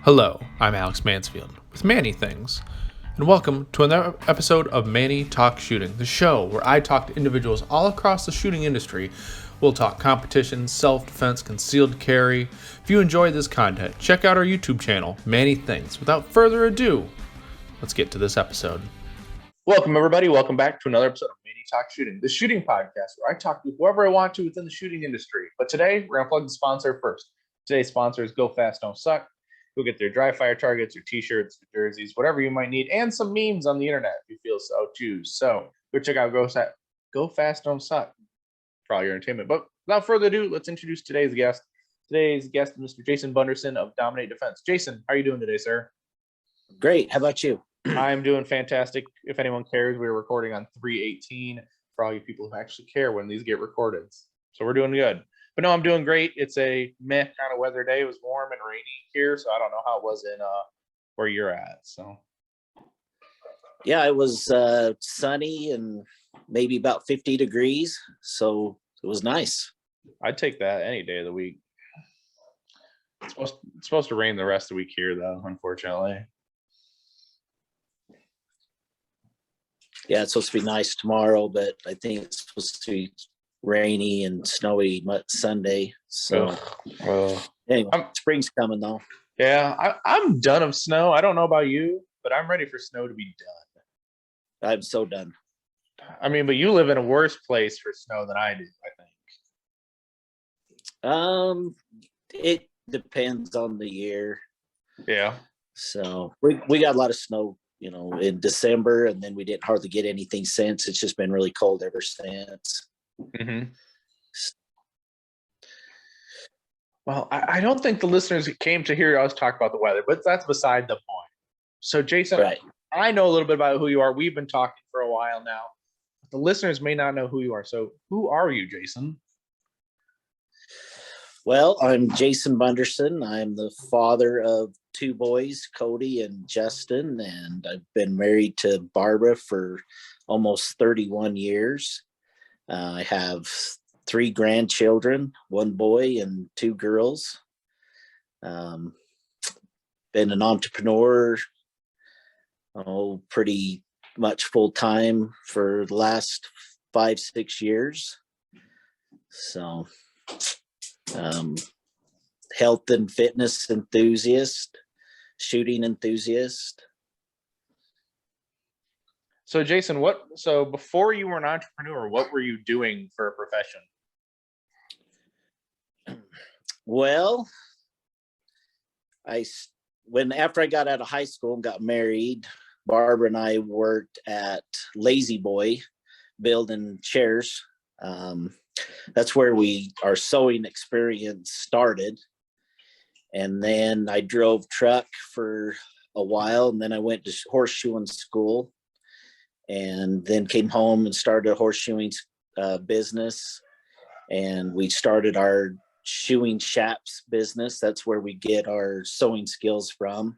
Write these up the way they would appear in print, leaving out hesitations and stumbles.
Hello, I'm Alex Mansfield with Manny Things, and welcome to another episode of Manny Talks Shooting, the show where I talk to individuals all across the shooting industry. We'll talk competition, self-defense, concealed carry. If you enjoy this content, check out our YouTube channel, Manny Things. Without further ado, let's get to this episode. Welcome, everybody. Welcome back to another episode of Manny Talks Shooting, the shooting podcast where I talk to whoever I want to within the shooting industry. But today, we're going to plug the sponsor first. Today's sponsor is Go Fast, Don't Suck. Go get their dry fire targets, your t-shirts, your jerseys, whatever you might need, and some memes on the internet if you feel so choose. So go check out Go Fast, Don't Suck for all your entertainment. But without further ado, let's introduce today's guest. Today's guest is Mr. Jason Bunderson of Dominate Defense. Jason, how are you doing today, sir? Great. How about you? I'm doing fantastic. If anyone cares, we're recording on 3/18 for all you people who actually care when these get recorded. So we're doing good. But no, I'm doing great. It's a meh kind of weather day. It was warm and rainy here, so I don't know how it was in where you're at. So yeah, it was sunny and maybe about 50 degrees. So it was nice. I'd take that any day of the week. It's supposed to rain the rest of the week here, though, unfortunately. Yeah, it's supposed to be nice tomorrow, but I think it's supposed to be rainy and snowy Sunday. So anyway, spring's coming though. Yeah, I'm done of snow. I don't know about you, but I'm ready for snow to be done. I'm so done. I mean, but you live in a worse place for snow than I do, I think. It depends on the year. Yeah. So we got a lot of snow, in December, and then we didn't hardly get anything since. It's just been really cold ever since. Mm-hmm. Well, I don't think the listeners came to hear us talk about the weather, but that's beside the point. So, Jason, right. I know a little bit about who you are. We've been talking for a while now. The listeners may not know who you are. So, who are you, Jason? Well, I'm Jason Bunderson. I'm the father of two boys, Cody and Justin, and I've been married to Barbara for almost 31 years. I have 3 grandchildren, 1 boy and 2 girls. Been an entrepreneur, pretty much full time for the last 5-6 years. So, health and fitness enthusiast, shooting enthusiast. So, Jason, so before you were an entrepreneur, what were you doing for a profession? Well, after I got out of high school and got married, Barbara and I worked at Lazy Boy building chairs. That's where our sewing experience started. And then I drove truck for a while, and then I went to horseshoeing school, and then came home and started a horseshoeing business. And we started our shoeing shops business. That's where we get our sewing skills from.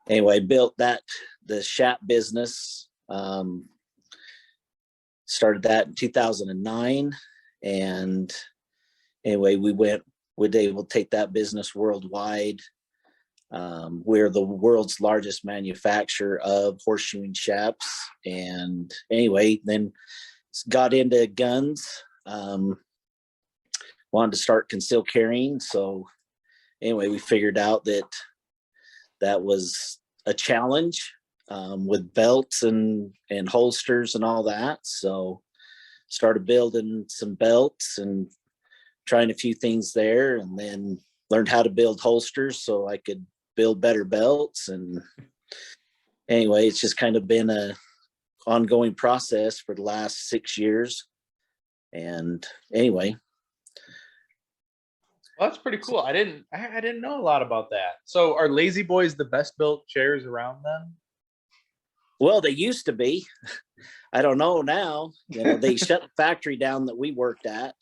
Anyway, I built the shop business. Started that in 2009. And anyway, we were able to take that business worldwide. We're the world's largest manufacturer of horseshoeing shops. And anyway, then got into guns, wanted to start concealed carrying. So anyway, we figured out that was a challenge with belts and holsters and all that. So started building some belts and trying a few things there, and then learned how to build holsters so I could build better belts. And anyway, it's just kind of been a ongoing process for the last 6 years. And anyway, well, that's pretty cool. I didn't know a lot about that. So are Lazy Boys the best built chairs around then? Well, they used to be. I don't know now. They shut the factory down that we worked at.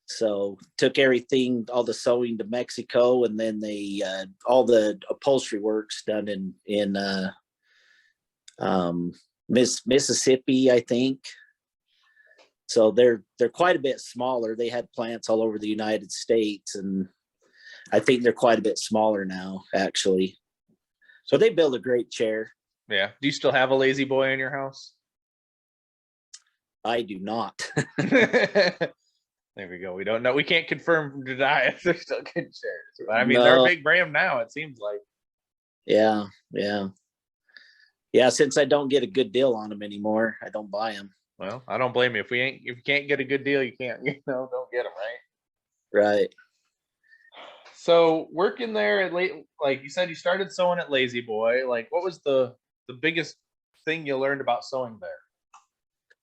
So took everything, all the sewing to Mexico, and then they all the upholstery work's done in Mississippi, I think. So they're quite a bit smaller. They had plants all over the United States, and I think they're quite a bit smaller now, actually. So they build a great chair. Yeah. Do you still have a Lazy Boy in your house? I do not. There we go. We don't know. We can't confirm or deny if they're still good chairs. But I mean, No. they're a big brand now, it seems like. Yeah. Since I don't get a good deal on them anymore, I don't buy them. Well, I don't blame you. If you can't get a good deal, you can't, don't get them, right? Right. So working there at like you said, you started sewing at Lazy Boy. Like, what was the biggest thing you learned about sewing there?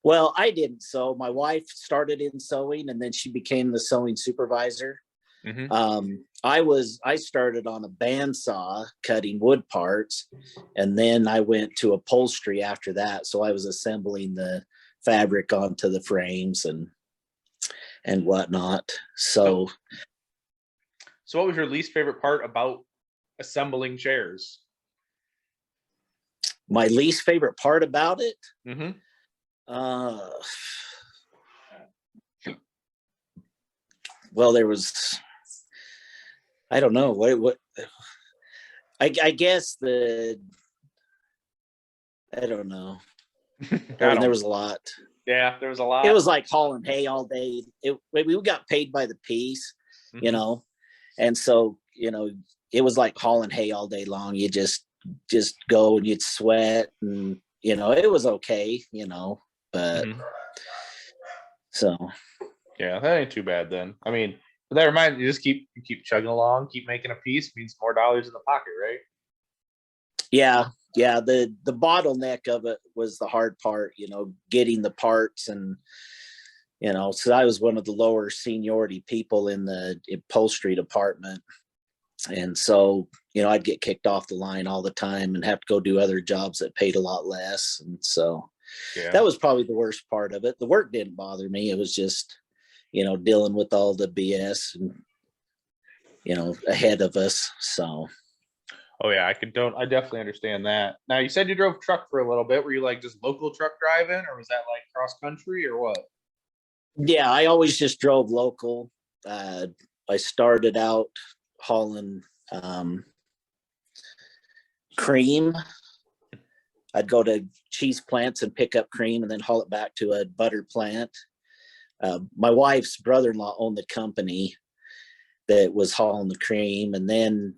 Well, I didn't sew. My wife started in sewing, and then she became the sewing supervisor. Mm-hmm. I started on a bandsaw cutting wood parts, and then I went to upholstery after that. So I was assembling the fabric onto the frames and whatnot. So what was your least favorite part about assembling chairs? My least favorite part about it? Mm-hmm. Well, there was, I don't know what I guess I don't know. There was a lot. Yeah, there was a lot. It was like hauling hay all day. We got paid by the piece, Mm-hmm. and so it was like hauling hay all day long. You just go and you'd sweat, and it was okay, but Mm-hmm. so yeah, that ain't too bad then. I mean, but that reminds you, just keep chugging along, keep making a piece, means more dollars in the pocket, right? yeah. The bottleneck of it was the hard part, getting the parts, and so I was one of the lower seniority people in the upholstery department, and so I'd get kicked off the line all the time and have to go do other jobs that paid a lot less, and so that was probably the worst part of it. The work didn't bother me. It was just dealing with all the BS and ahead of us. So oh yeah, I definitely understand that. Now you said you drove truck for a little bit. Were you like just local truck driving, or was that like cross country or what? yeah, I always just drove local. I started out hauling cream. I'd go to cheese plants and pick up cream and then haul it back to a butter plant. My wife's brother-in-law owned the company that was hauling the cream, and then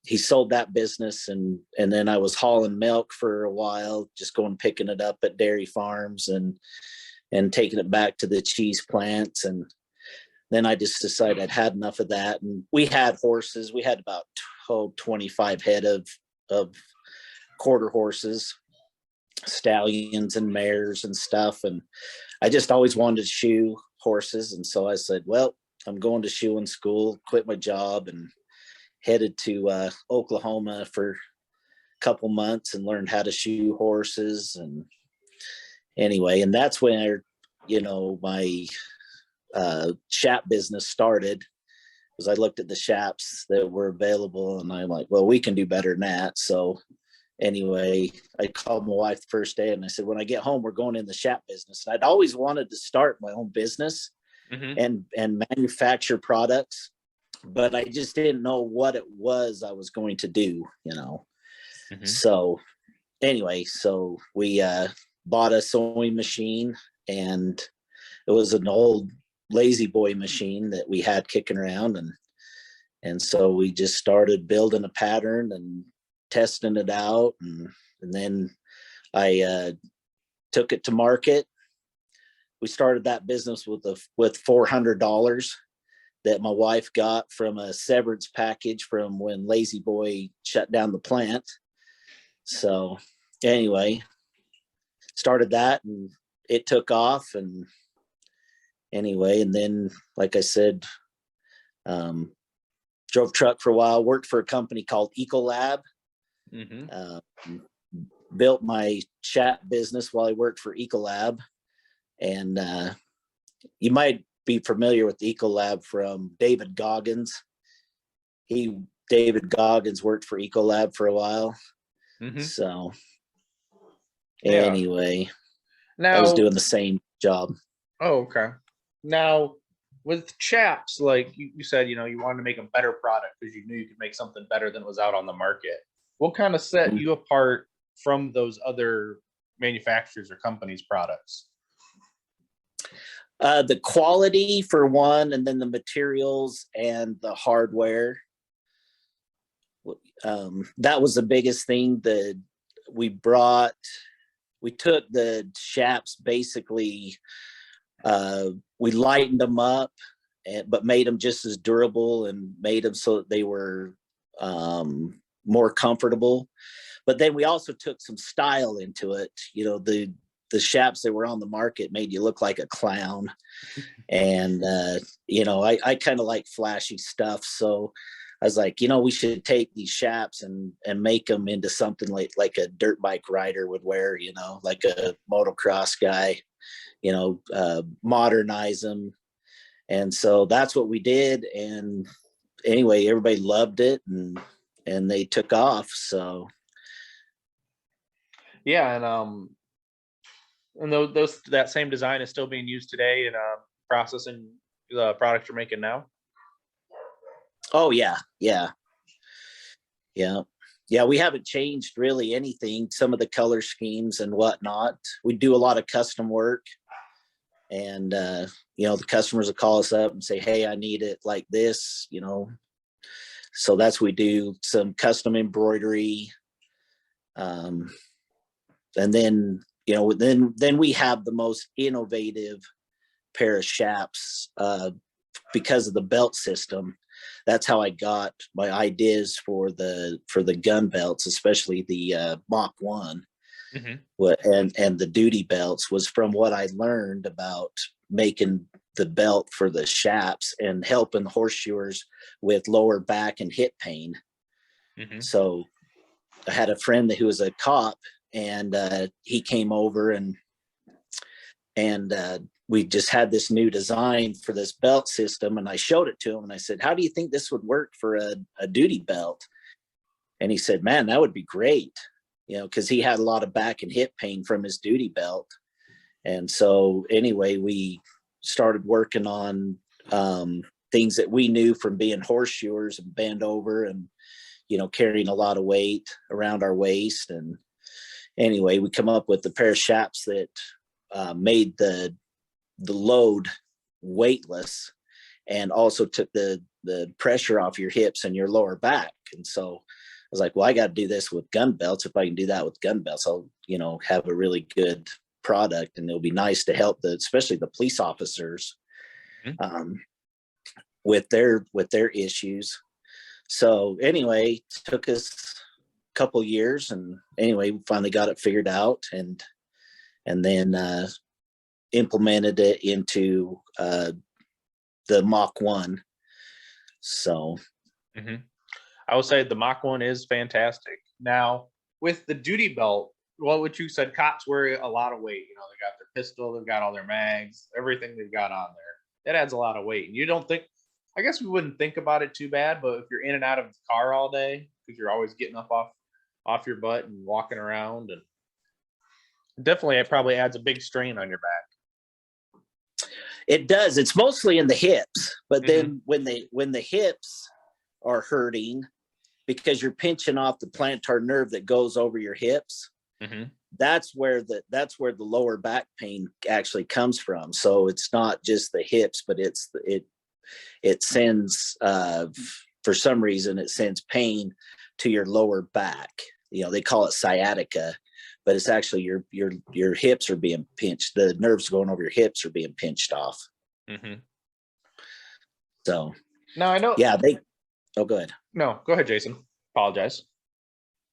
he sold that business, and then I was hauling milk for a while, just going picking it up at dairy farms and taking it back to the cheese plants. And then I just decided I'd had enough of that. And we had horses. We had about 25 head of quarter horses, stallions and mares and stuff. And I just always wanted to shoe horses. And so I said, well, I'm going to shoeing school, quit my job, and headed to Oklahoma for a couple months and learned how to shoe horses. And anyway, and that's when my shap business started, because I looked at the shaps that were available, and I'm like, well, we can do better than that. So anyway, I called my wife the first day, and I said, when I get home, we're going in the shap business. And I'd always wanted to start my own business and manufacture products, but I just didn't know what it was I was going to do, So anyway, so we bought a sewing machine, and it was an old Lazy Boy machine that we had kicking around, and so we just started building a pattern and testing it out, and then I took it to market. We started that business with $400 that my wife got from a severance package from when Lazy Boy shut down the plant. So anyway, started that, and it took off. And anyway, and then, like I said, drove truck for a while, worked for a company called Ecolab. Built my chat business while I worked for Ecolab. And you might be familiar with Ecolab from David Goggins. David Goggins worked for Ecolab for a while. So anyway, now, I was doing the same job. Oh, okay. Now, with chaps, like you said, you wanted to make a better product because you knew you could make something better than was out on the market. What kind of set you apart from those other manufacturers or companies' products? The quality for one, and then the materials and the hardware. That was the biggest thing that we brought. We took the shaps, basically, we lightened them up, but made them just as durable and made them so that they were more comfortable. But then we also took some style into it. The shaps that were on the market made you look like a clown. And, I kind of like flashy stuff. So I was like, we should take these shaps and make them into something like a dirt bike rider would wear, like a motocross guy, modernize them. And so that's what we did. And anyway, everybody loved it and they took off. So. Yeah. And those that same design is still being used today in processing the product you're making now. Oh yeah. We haven't changed really anything. Some of the color schemes and whatnot. We do a lot of custom work, and the customers will call us up and say, "Hey, I need it like this." So that's we do some custom embroidery, and then then we have the most innovative pair of shaps because of the belt system. That's how I got my ideas for the gun belts, especially the Mach 1. And the duty belts was from what I learned about making the belt for the shaps and helping horseshoers with lower back and hip pain. So I had a friend who was a cop, and he came over and we just had this new design for this belt system, and I showed it to him and I said, "How do you think this would work for a duty belt?" And he said, "Man, that would be great." Because he had a lot of back and hip pain from his duty belt. And so anyway, we started working on things that we knew from being horseshoers and bend over and, carrying a lot of weight around our waist. And anyway, we come up with a pair of shaps that made the load weightless and also took the pressure off your hips and your lower back. And so I was like, well, I got to do this with gun belts. If I can do that with gun belts, I'll, have a really good product, and it'll be nice to help especially the police officers with their issues. So anyway, it took us a couple years, and anyway, we finally got it figured out and then implemented it into the Mach 1. So I would say the Mach 1 is fantastic. Now, with the duty belt, what you said, cops wear a lot of weight. They got their pistol, they've got all their mags, everything they've got on there. That adds a lot of weight. And you don't think, I guess we wouldn't think about it too bad, but if you're in and out of the car all day, because you're always getting up off your butt and walking around, and definitely it probably adds a big strain on your back. It does. It's mostly in the hips, but then when the hips are hurting because you're pinching off the plantar nerve that goes over your hips, that's where the lower back pain actually comes from. So it's not just the hips, but it sends for some reason it sends pain to your lower back. They call it sciatica, but it's actually your hips are being pinched. The nerves going over your hips are being pinched off. So now I know. Yeah, oh, go ahead. No, go ahead, Jason. Apologize.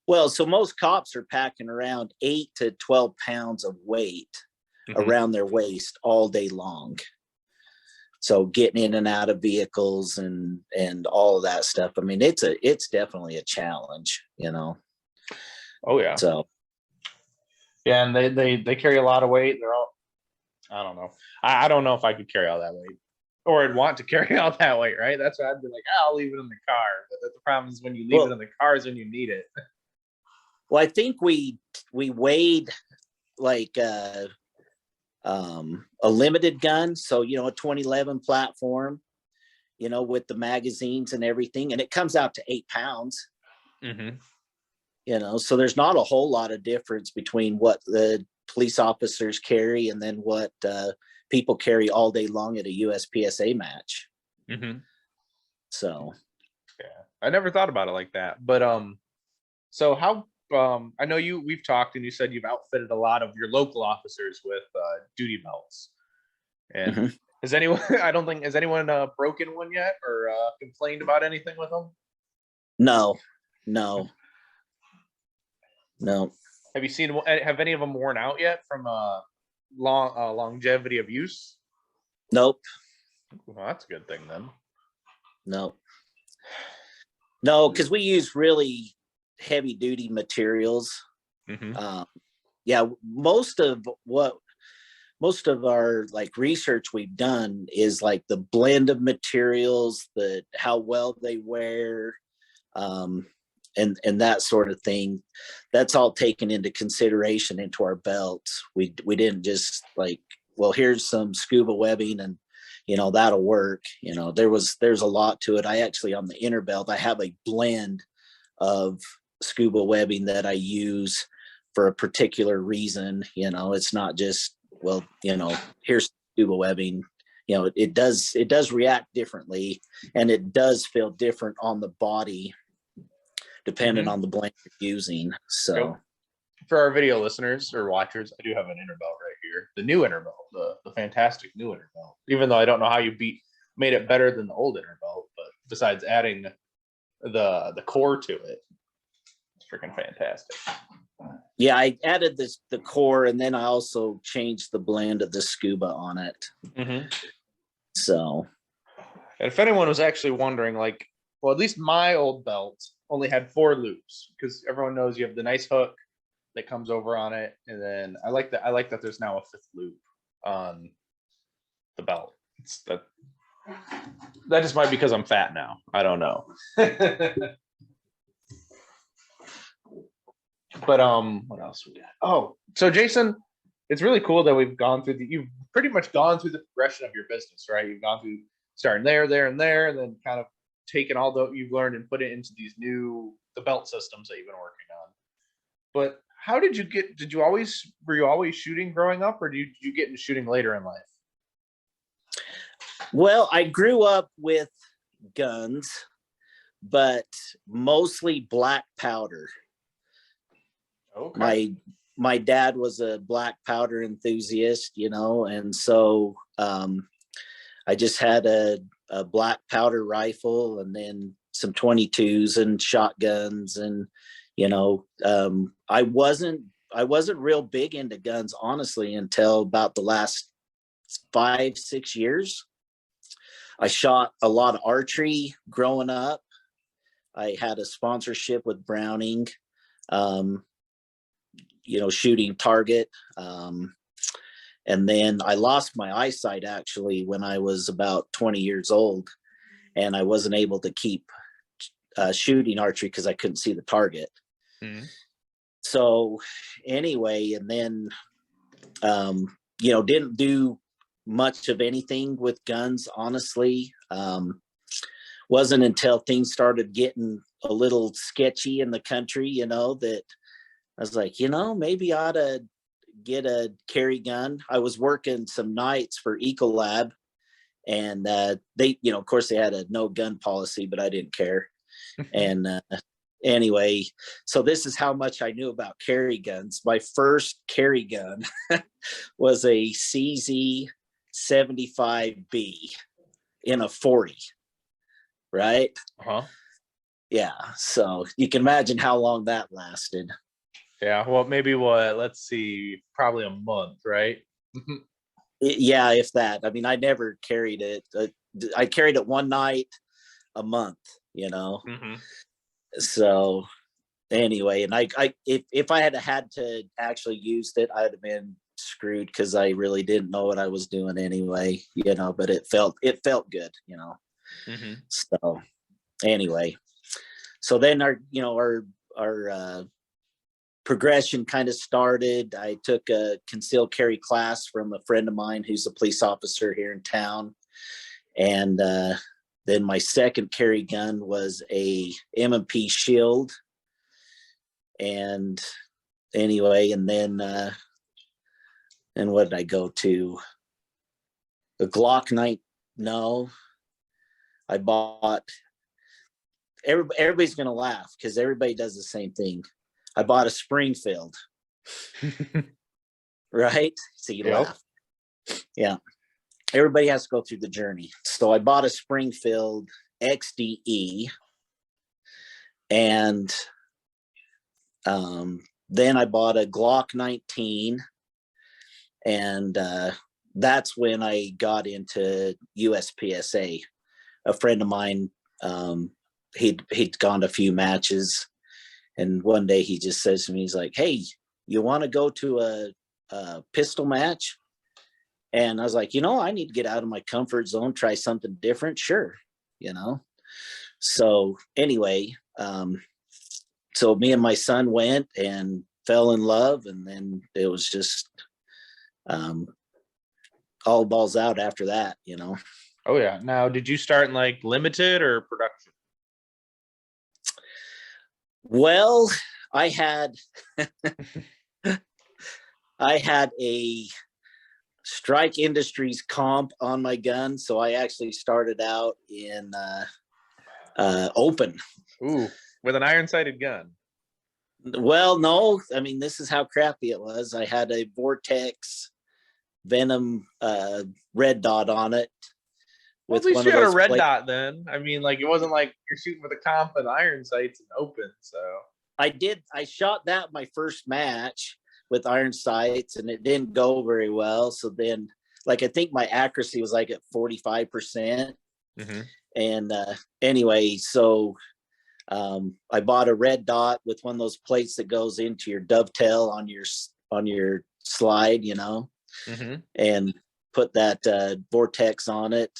Well, so most cops are packing around 8 to 12 pounds of weight around their waist all day long. So getting in and out of vehicles and all of that stuff. I mean, it's definitely a challenge, Oh yeah. So yeah, and they carry a lot of weight. They're all, I don't know. I don't know if I could carry all that weight, or I'd want to carry all that weight, right? That's why I'd be like, I'll leave it in the car. But the problem is when you leave it in the car is when you need it. Well, I think we weighed like a limited gun. So, a 2011 platform, with the magazines and everything, and it comes out to 8 pounds. So there's not a whole lot of difference between what the police officers carry and then what people carry all day long at a USPSA match. So, yeah, I never thought about it like that. But so how? I know we've talked, and you said you've outfitted a lot of your local officers with duty belts. And has anyone? I don't think has anyone broken one yet or complained about anything with them. No. Have you seen? Have any of them worn out yet from longevity of use? Nope. Well, that's a good thing then. No, because we use really heavy duty materials. Yeah, most of our like research we've done is like the blend of materials, how well they wear, and that sort of thing. That's all taken into consideration into our belts. We didn't just like, well, here's some scuba webbing and that'll work. There's a lot to it. I actually, on the inner belt, I have a blend of scuba webbing that I use for a particular reason. It's not just, well, here's scuba webbing. It does react differently, and it does feel different on the body depending on the blend you're using. So for our video listeners or watchers, I do have an inner belt right here, the new inner belt, the fantastic new inner belt. Even though I don't know how you made it better than the old inner belt, but besides adding the core to it, it's freaking fantastic. Yeah, I added the core, and then I also changed the blend of the scuba on it. So, and if anyone was actually wondering, like, well, at least my old belt only had 4 loops, because everyone knows you have the nice hook that comes over on it, and then I like that there's now a 5th loop on the belt. That just might be because I'm fat now. I don't know. But what else we got? Oh, so Jason, it's really cool that you've pretty much gone through the progression of your business, right? You've gone through starting there, and then kind of taken all that you've learned and put it into the belt systems that you've been working on. But how did you were you always shooting growing up, or did you get into shooting later in life? Well, I grew up with guns, but mostly black powder. Okay. My dad was a black powder enthusiast, and so I just had a black powder rifle, and then some 22s and shotguns, and I wasn't real big into guns, honestly, until about the last 5-6 years. I shot a lot of archery growing up. I had a sponsorship with Browning, shooting target. And then I lost my eyesight actually when I was about 20 years old, and I wasn't able to keep shooting archery because I couldn't see the target. So anyway, and then, didn't do much of anything with guns, honestly. Wasn't until things started getting a little sketchy in the country, that I was like, maybe I ought to get a carry gun. I was working some nights for Ecolab, and they, of course, they had a no gun policy, but I didn't care. And anyway, so this is how much I knew about carry guns. My first carry gun was a CZ 75B in a 40, right? Yeah, so you can imagine how long that lasted. Yeah, well, maybe let's see, probably a month, right? Yeah, if that. I mean, I never carried it. I carried it one night a month, So anyway, and I if I had to actually use it, I'd have been screwed because I really didn't know what I was doing anyway, but it felt good, So anyway, so then our progression kind of started. I took a concealed carry class from a friend of mine who's a police officer here in town. And then my second carry gun was a M&P Shield. And anyway, and then and what did I go to? The Glock 9. No, I bought. Everybody's gonna laugh because everybody does the same thing. I bought a Springfield. Right? So you laugh. Yeah. Everybody has to go through the journey. So I bought a Springfield XDE, and then I bought a Glock 19, and that's when I got into USPSA. A friend of mine, he'd gone to a few matches, and one day he just says to me, he's like, "Hey, you want to go to a pistol match?" And I was like, I need to get out of my comfort zone, try something different. Sure. So anyway, so me and my son went and fell in love, and then it was just all balls out after that. Oh yeah. Now, did you start in like limited or production? Well, I had a Strike Industries comp on my gun, so I actually started out in open. Ooh, with an iron-sighted gun. Well, no, I mean, this is how crappy it was. I had a Vortex Venom red dot on it. Well, at least you had a red dot then. I mean, like, it wasn't like you're shooting with a comp and iron sights and open. So I shot that my first match with iron sights, and it didn't go very well. So then, like, I think my accuracy was like at 45%. Mm-hmm. And anyway, so I bought a red dot with one of those plates that goes into your dovetail on your slide, mm-hmm. and put that Vortex on it.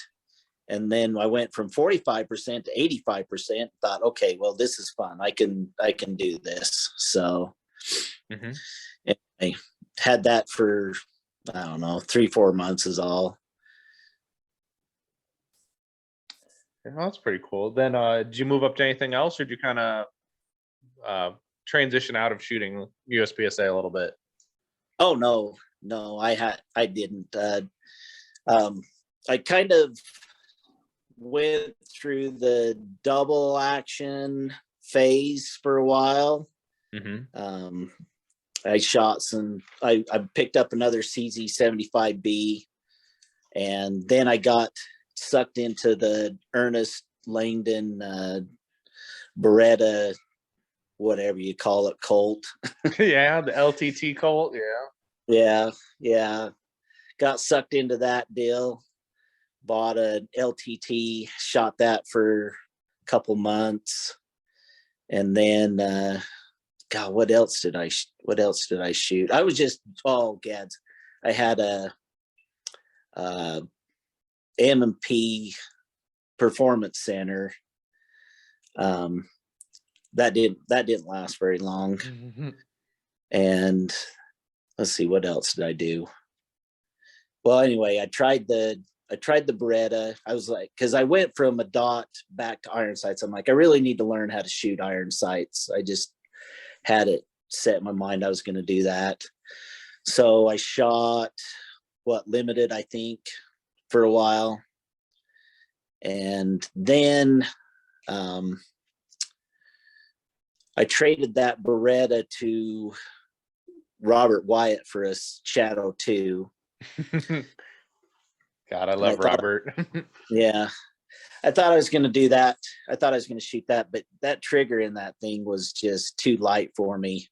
And then I went from 45% to 85%. Thought, okay, well, this is fun. I can do this. So mm-hmm. I had that for, I don't know, 3-4 months is all. Yeah, well, that's pretty cool. Then did you move up to anything else, or did you kind of transition out of shooting USPSA a little bit? Oh no, I didn't. I kind of went through the double action phase for a while. Mm-hmm. I shot I picked up another CZ75B, and then I got sucked into the Ernest Langdon Beretta, whatever you call it, Colt. Yeah, the LTT Colt. Yeah. Got sucked into that deal. Bought an LTT, shot that for a couple months, and then God, what else did I shoot? I was just gads. I had a M&P Performance Center. That didn't last very long. Mm-hmm. And let's see, what else did I do? Well, anyway, I tried the Beretta. I was like, because I went from a dot back to iron sights. I'm like, I really need to learn how to shoot iron sights. I just had it set in my mind I was going to do that. So I shot limited, I think, for a while. And then I traded that Beretta to Robert Wyatt for a Shadow 2. God, I love Robert. Yeah. I thought I was going to do that. I thought I was going to shoot that, but that trigger in that thing was just too light for me.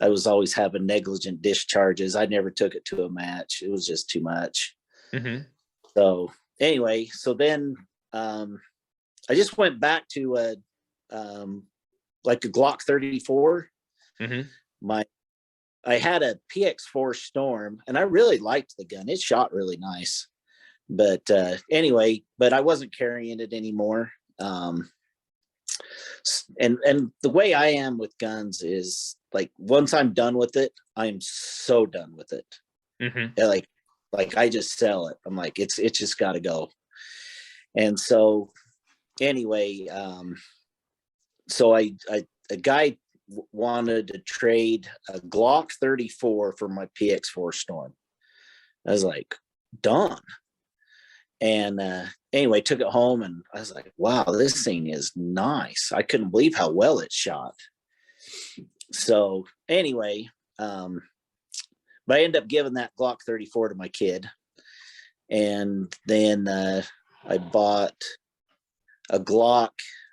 I was always having negligent discharges. I never took it to a match. It was just too much. Mm-hmm. So anyway, then I just went back to like a Glock 34. Mm-hmm. I had a PX4 Storm, and I really liked the gun. It shot really nice. But anyway, I wasn't carrying it anymore. And the way I am with guns is like once I'm done with it, I'm so done with it. Mm-hmm. Like I just sell it. I'm like, it's just got to go. And so anyway, so a guy wanted to trade a Glock 34 for my PX4 Storm. I was like, done. And anyway, took it home and I was like, wow, this thing is nice. I couldn't believe how well it shot. So anyway, but I ended up giving that Glock 34 to my kid. And then I bought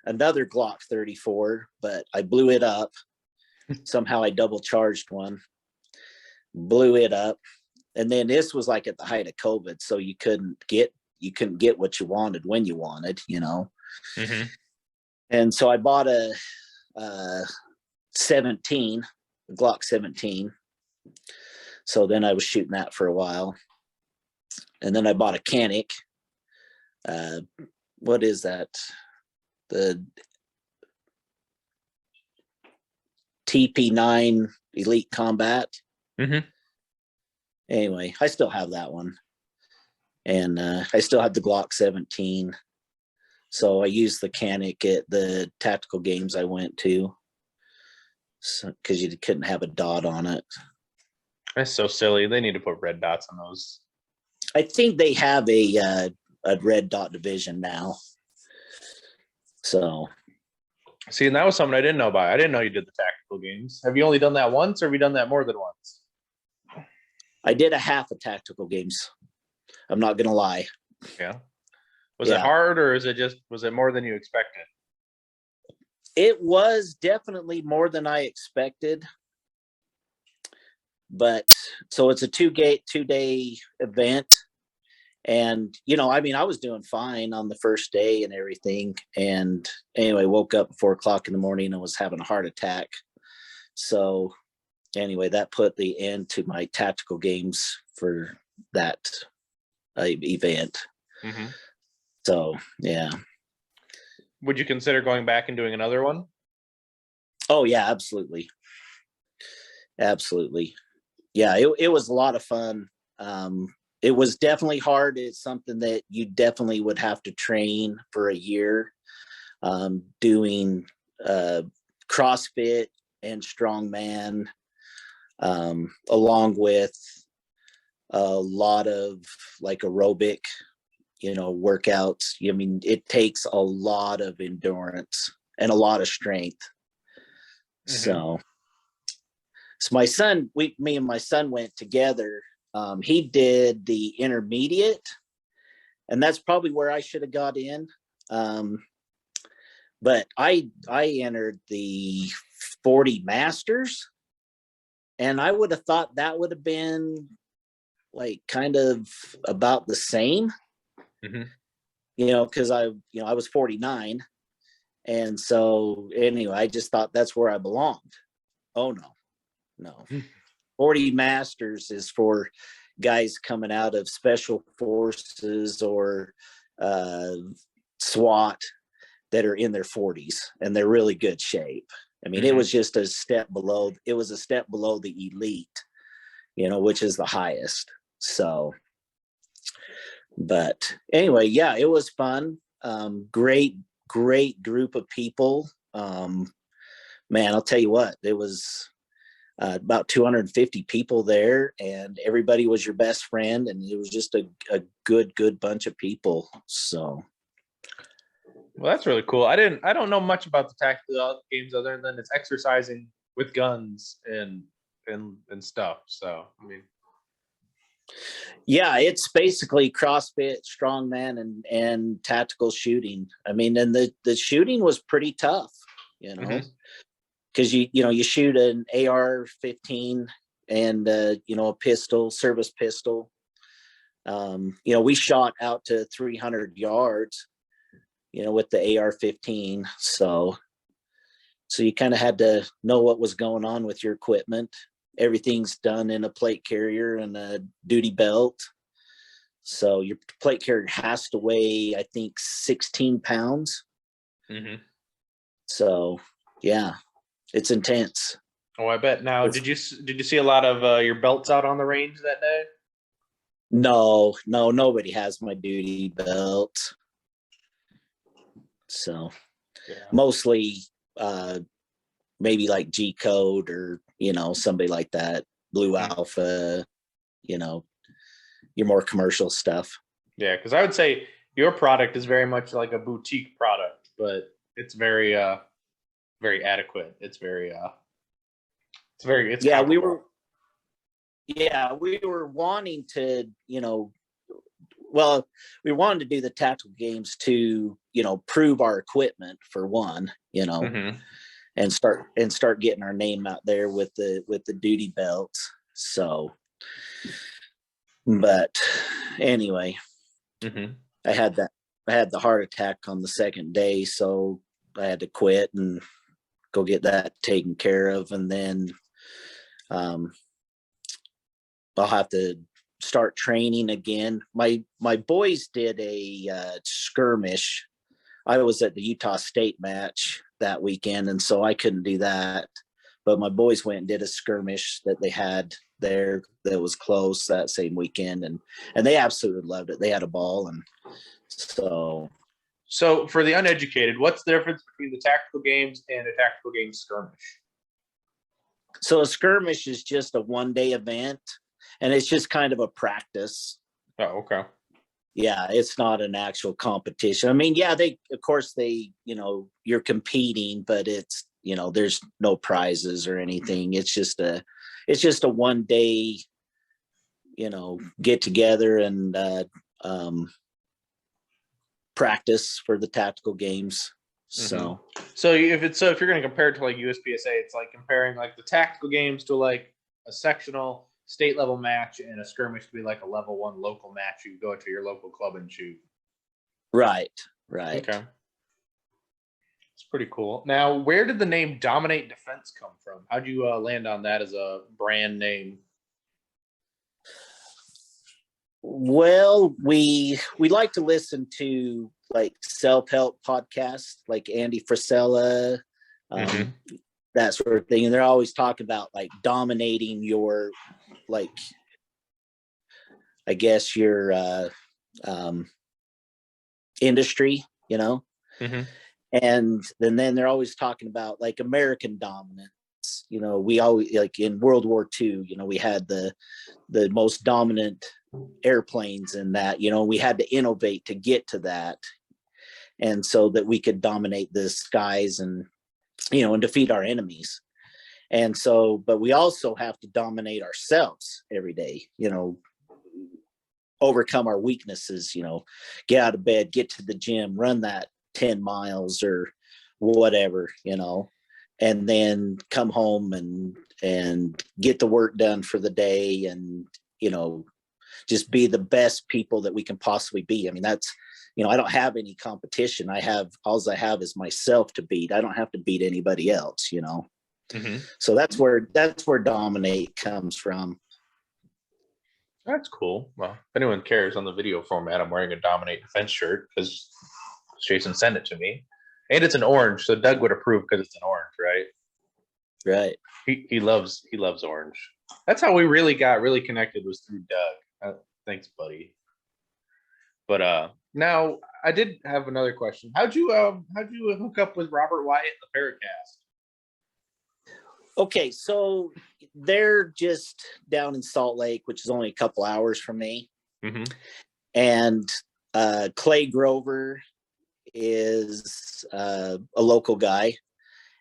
another Glock 34, but I blew it up. Somehow I double charged one, blew it up. And then this was like at the height of COVID. So you couldn't get what you wanted when you wanted, you know? Mm-hmm. And so I bought a 17, a Glock 17. So then I was shooting that for a while. And then I bought a Canic. What is that? The TP9 Elite Combat. Mm-hmm. Anyway, I still have that one. And I still have the Glock 17. So I used the Canic at the tactical games I went to. So, because you couldn't have a dot on it. That's so silly. They need to put red dots on those. I think they have a red dot division now. So, see, and that was something I didn't know about. I didn't know you did the tactical games. Have you only done that once, or have you done that more than once? I did a half of tactical games. I'm not gonna lie. Yeah. Was it hard, or was it more than you expected? It was definitely more than I expected. But so it's a 2-day event. And, you know, I mean, I was doing fine on the first day and everything. And anyway, woke up at 4 o'clock in the morning and was having a heart attack. So anyway, that put the end to my tactical games for that event. Mm-hmm. So, yeah. Would you consider going back and doing another one? Oh, yeah, absolutely. Absolutely. Yeah, it was a lot of fun. It was definitely hard. It's something that you definitely would have to train for a year, doing CrossFit and strongman, along with a lot of like aerobic, you know, workouts. I mean, it takes a lot of endurance and a lot of strength. Mm-hmm. So my son, me and my son went together. He did the intermediate, and that's probably where I should have got in. But I entered the 40 Masters, and I would have thought that would have been like kind of about the same. Mm-hmm. You know, because I was 49, and so anyway, I just thought that's where I belonged. Oh no. 40 Masters is for guys coming out of special forces or SWAT that are in their 40s and they're really good shape. I mean, It was just a step below. It was a step below the elite, you know, which is the highest. So, but anyway, yeah, it was fun. Great group of people. Man, I'll tell you what, it was about 250 people there, and everybody was your best friend, and it was just a good bunch of people. So, well, that's really cool. I don't know much about the tactical games other than it's exercising with guns and stuff. So, I mean, yeah, it's basically CrossFit, strongman, and tactical shooting. I mean, and the shooting was pretty tough, you know. Mm-hmm. Because you shoot an AR-15 and a pistol, service pistol. We shot out to 300 yards, with the AR-15. So you kind of had to know what was going on with your equipment. Everything's done in a plate carrier and a duty belt. So your plate carrier has to weigh, I think, 16 pounds. Mm-hmm. So yeah. It's intense. Oh, I bet. Now, did you see a lot of your belts out on the range that day? No, nobody has my duty belt. So Yeah. mostly maybe like G Code or, somebody like that, Blue Alpha, your more commercial stuff. Yeah, because I would say your product is very much like a boutique product, but it's very very adequate. It's it's Yeah, comparable. we were wanting to, well, we wanted to do the tactical games to, prove our equipment for one, Mm-hmm. and start getting our name out there with the duty belts. So, but anyway, Mm-hmm. I had the heart attack on the second day, so I had to quit and go get that taken care of, and then um, I'll have to start training again. My boys did a skirmish. I was at the Utah State match that weekend, and so I couldn't do that. But my boys went and did a skirmish that they had there that was close that same weekend, and they absolutely loved it. They had a ball, and so. So, for the uneducated, what's the difference between the tactical games and a tactical game skirmish? So a skirmish is just a 1-day event, and it's just kind of a practice. Oh, okay. Yeah, it's not an actual competition. I mean, yeah, of course you're competing, but it's, there's no prizes or anything. It's just a 1-day, get together and practice for the tactical games. So, so if you're going to compare it to like USPSA, it's like comparing like the tactical games to like a sectional state level match, and a skirmish to be like a level 1 local match. You go to your local club and shoot. right. Okay. It's pretty cool. Now, where did the name Dominate Defense come from? How'd you land on that as a brand name? Well, we like to listen to like self-help podcasts, like Andy Frisella, that sort of thing, and they're always talking about like dominating your, like, I guess your industry, and then they're always talking about like American dominance. We always, like in World War II, we had the most dominant airplanes, and that, we had to innovate to get to that, and so that we could dominate the skies and and defeat our enemies. And so, but we also have to dominate ourselves every day, overcome our weaknesses, get out of bed, get to the gym, run that 10 miles or whatever, and then come home and get the work done for the day, and just be the best people that we can possibly be. I mean, that's, I don't have any competition. All I have is myself to beat. I don't have to beat anybody else, So that's where dominate comes from. That's cool. Well, if anyone cares, on the video format, I'm wearing a Dominate Defense shirt because Jason sent it to me, and it's an orange, so Doug would approve because it's an orange, right? Right. He loves orange. That's how we really got connected, was through Doug. Thanks, buddy. But now I did have another question. How'd you hook up with Robert Wyatt and the Paracast? Okay, so they're just down in Salt Lake, which is only a couple hours from me. And Clay Grover is a local guy,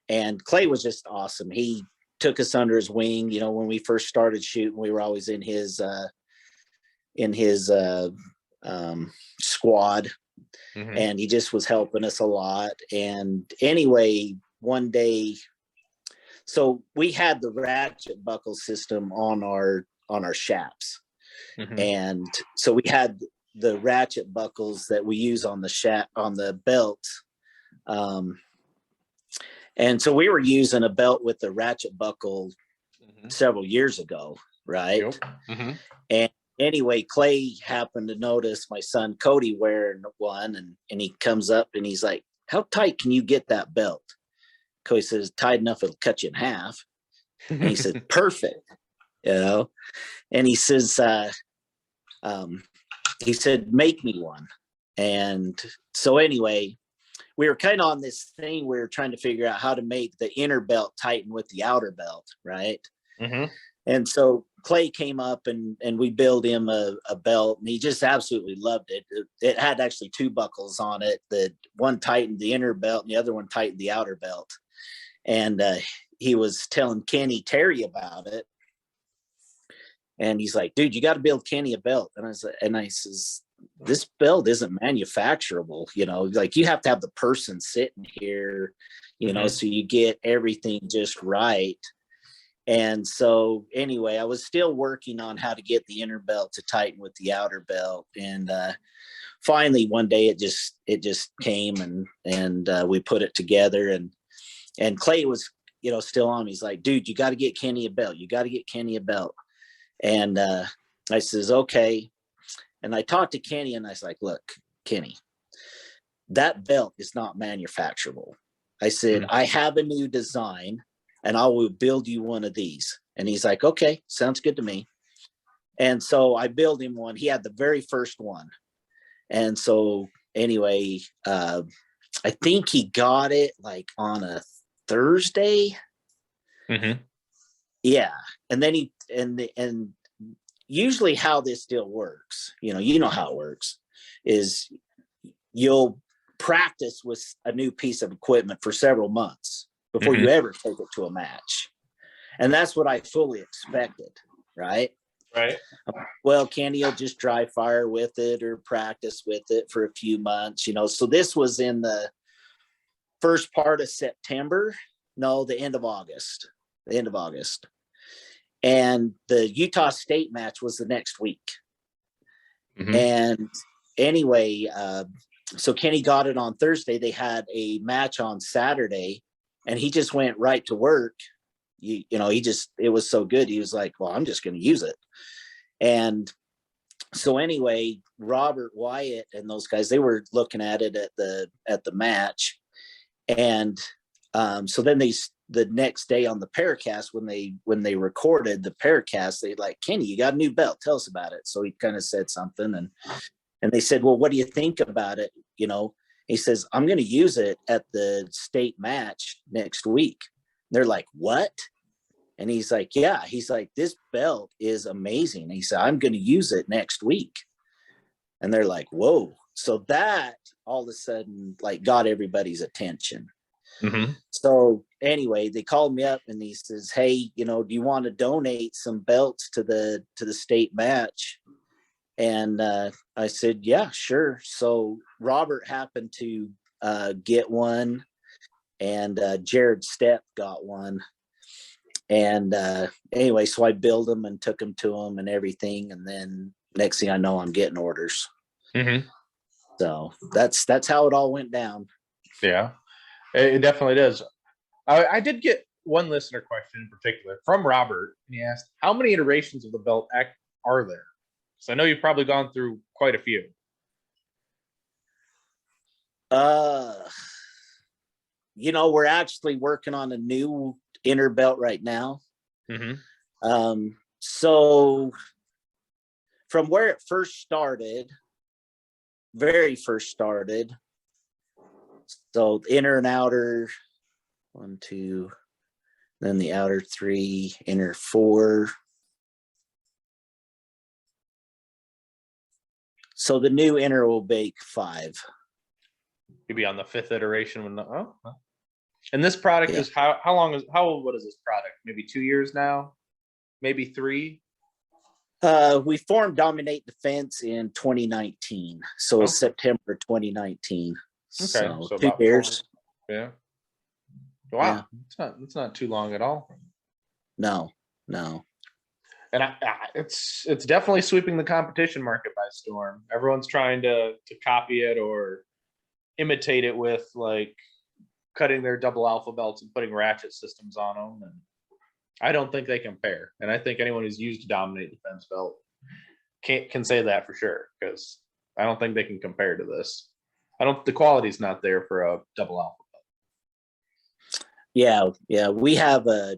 and Clay was just awesome. He took us under his wing. When we first started shooting, we were always in his squad, and he just was helping us a lot. And anyway, one day, so we had the ratchet buckle system on our shaps, and so we had the ratchet buckles that we use on the belt, and so we were using a belt with the ratchet buckle several years ago, right? And anyway, Clay happened to notice my son Cody wearing one, and he comes up and he's like, "How tight can you get that belt?" Cody says, "Tight enough it'll cut you in half." And he said, perfect, you know. And he says, he said, make me one. And so anyway, we were kind of on this thing. We were trying to figure out how to make the inner belt tighten with the outer belt, right? Mm-hmm. And so Clay came up and we built him a belt, and he just absolutely loved it. It had actually two buckles on it. The one tightened the inner belt and the other one tightened the outer belt. And he was telling Kenny Terry about it. And he's like, dude, you got to build Kenny a belt. And I says, this belt isn't manufacturable, you know, like you have to have the person sitting here, you know, so you get everything just right. And so anyway, I was still working on how to get the inner belt to tighten with the outer belt. And finally one day it just came, and we put it together, and Clay was, you know, still on me. He's like, dude, you got to get Kenny a belt. You got to get Kenny a belt. And I says, okay. And I talked to Kenny, and I was like, look, Kenny, that belt is not manufacturable. I said, I have a new design, and I will build you one of these. And he's like, okay, sounds good to me. And so I built him one. He had the very first one. And so anyway, I think he got it like on a Thursday. Yeah. And then and usually how this deal works, you know how it works, is you'll practice with a new piece of equipment for several months before you ever take it to a match. And that's what I fully expected, right? Right. Well, Kenny will just dry fire with it or practice with it for a few months, you know. So this was in the first part of September. No, the end of August. And the Utah State match was the next week. And anyway, so Kenny got it on Thursday. They had a match on Saturday, and he just went right to work. You know, it was so good. He was like, well, I'm just going to use it. And so anyway, Robert Wyatt and those guys, they were looking at it at the match. And so then the next day on the Paracast, when they recorded the Paracast, they like, Kenny, you got a new belt. Tell us about it. So he kind of said something, and they said, well, what do you think about it? You know, he says, I'm going to use it at the state match next week. They're like, what? And he's like, yeah. He's like, this belt is amazing. He said, I'm going to use it next week. And they're like, whoa. So that all of a sudden like got everybody's attention. So anyway, they called me up, and he says, hey, you know, do you want to donate some belts to the state match? And I said, yeah, sure. So Robert happened to get one, and Jared Stepp got one. And anyway, so I built them and took them to him and everything. And then next thing I know, I'm getting orders. So that's how it all went down. Yeah, it definitely does. I did get one listener question in particular from Robert, and he asked, how many iterations of the belt are there? So I know you've probably gone through quite a few. You know, we're actually working on a new inner belt right now. So from where it first started, very first started, so inner and outer, 1, 2, then the outer 3, inner 4. So the new inner will make 5. You'll be on the 5th iteration when and this product is how old is this product? Maybe 2 years now, maybe 3. We formed Dominate Defense in 2019, so it's September 2019. Okay, so 2 about years. 4. Yeah. Wow, it's not too long at all. No. And it's definitely sweeping the competition market by storm. Everyone's trying to copy it or imitate it with like cutting their double alpha belts and putting ratchet systems on them. And I don't think they compare. And I think anyone who's used a Dominate Defense belt can say that for sure, because I don't think they can compare to this. The quality's not there for a double alpha belt. Yeah. We have a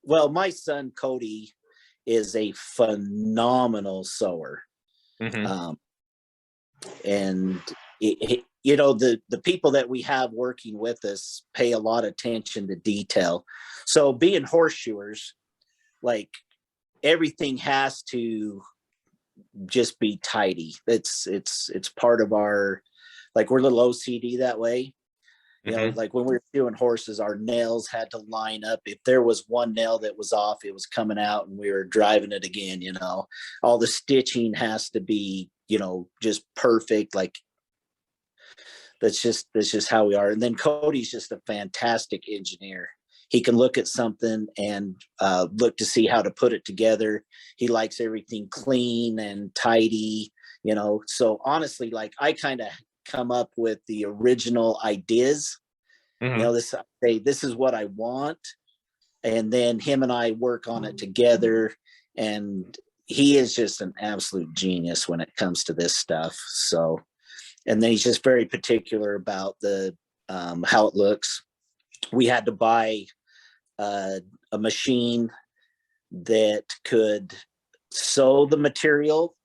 well, my son Cody is a phenomenal sewer. Mm-hmm. And you know, the people that we have working with us pay a lot of attention to detail. So being horseshoers, like everything has to just be tidy. It's part of our, like, we're a little OCD that way. You know, Mm-hmm. like when we were doing horses, our nails had to line up. If there was one nail that was off, it was coming out and we were driving it again, you know. All the stitching has to be, you know, just perfect. Like that's just how we are. And then Cody's just a fantastic engineer. He can look at something and look to see how to put it together. He likes everything clean and tidy, you know. So honestly, like I kind of come up with the original ideas. You Mm-hmm. know, this is what I want, and then him and I work on it together. And he is just an absolute genius when it comes to this stuff. So, and then he's just very particular about the how it looks. We had to buy a machine that could sew the material,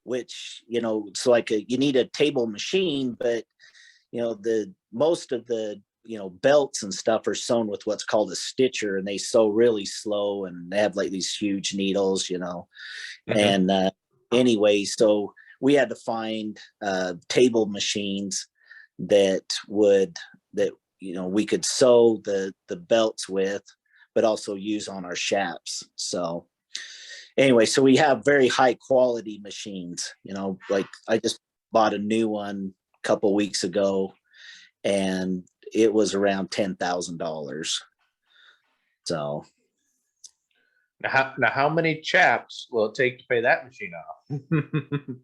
which, you know, it's like you need a table machine, but you know, the most of the, you know, belts and stuff are sewn with what's called a stitcher, and they sew really slow, and they have like these huge needles, you know. Mm-hmm. And anyway, so we had to find table machines that would, that, you know, we could sew the belts with, but also use on our shafts. So anyway, so we have very high quality machines, you know. Like I just bought a new one a couple weeks ago, and it was around $10,000. So Now, how many chaps will it take to pay that machine off?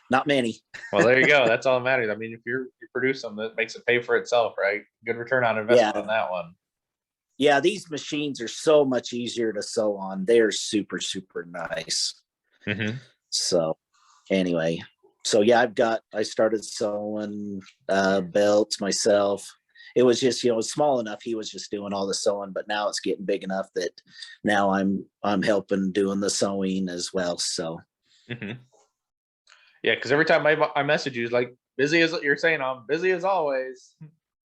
not many. Well, there you go. That's all that matters. I mean, if you produce something that makes it pay for itself, right? Good return on investment Yeah. on that one. Yeah, these machines are so much easier to sew on. They're super, super nice. Mm-hmm. So anyway, so yeah, I started sewing belts myself. It was just, you know, small enough. He was just doing all the sewing, but now it's getting big enough that now I'm helping doing the sewing as well. So Mm-hmm. Yeah, because every time I message you, it's like busy as you're saying, I'm busy as always.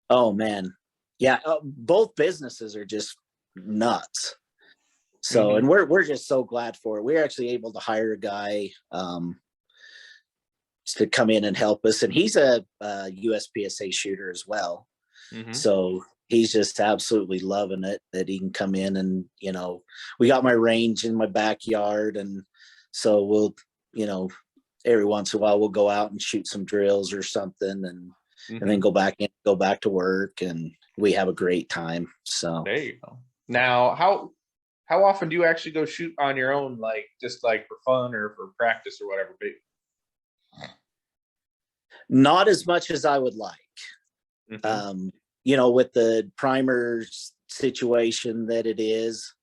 oh man, yeah, both businesses are just nuts. So, Mm-hmm. and we're just so glad for it. We're actually able to hire a guy to come in and help us, and he's a USPSA shooter as well. Mm-hmm. So he's just absolutely loving it that he can come in, and, you know, we got my range in my backyard, and so we'll, you know, every once in a while we'll go out and shoot some drills or something, and then Mm-hmm. go back to work, and we have a great time. So There you go. Now, how often do you actually go shoot on your own, like just like for fun or for practice or whatever? not as much as I would like. Mm-hmm. You know, with the primers situation that it is,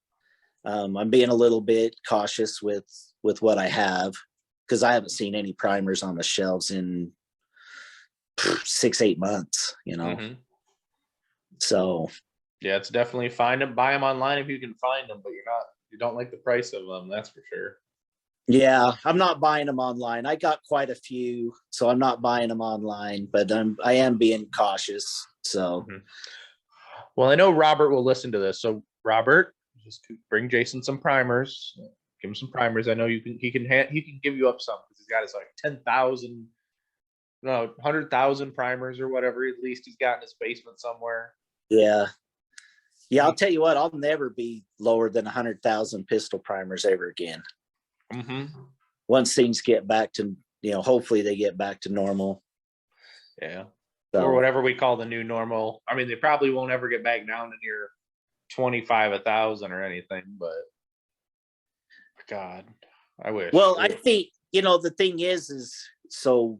I'm being a little bit cautious with what I have, because I haven't seen any primers on the shelves in 6-8 months, you know. Mm-hmm. So Yeah, it's definitely find them, buy them online if you can find them, but you don't like the price of them, that's for sure. yeah, I'm not buying them online. I got quite a few, so I'm not buying them online, but I am being cautious. So Mm-hmm. Well, I know Robert will listen to this, so Robert, just bring Jason some primers. Give him some primers. I know he can give you up some because he's got his like 10,000, no, 100,000 primers or whatever. At least he's got in his basement somewhere. yeah. Yeah, I'll tell you what, I'll never be lower than 100,000 pistol primers ever again. Mm-hmm. Once things get back to, you know, hopefully they get back to normal. Yeah. So, Or whatever we call the new normal. I mean, they probably won't ever get back down to near 25,000 or anything, but God, I wish. well, I think, you know, the thing is so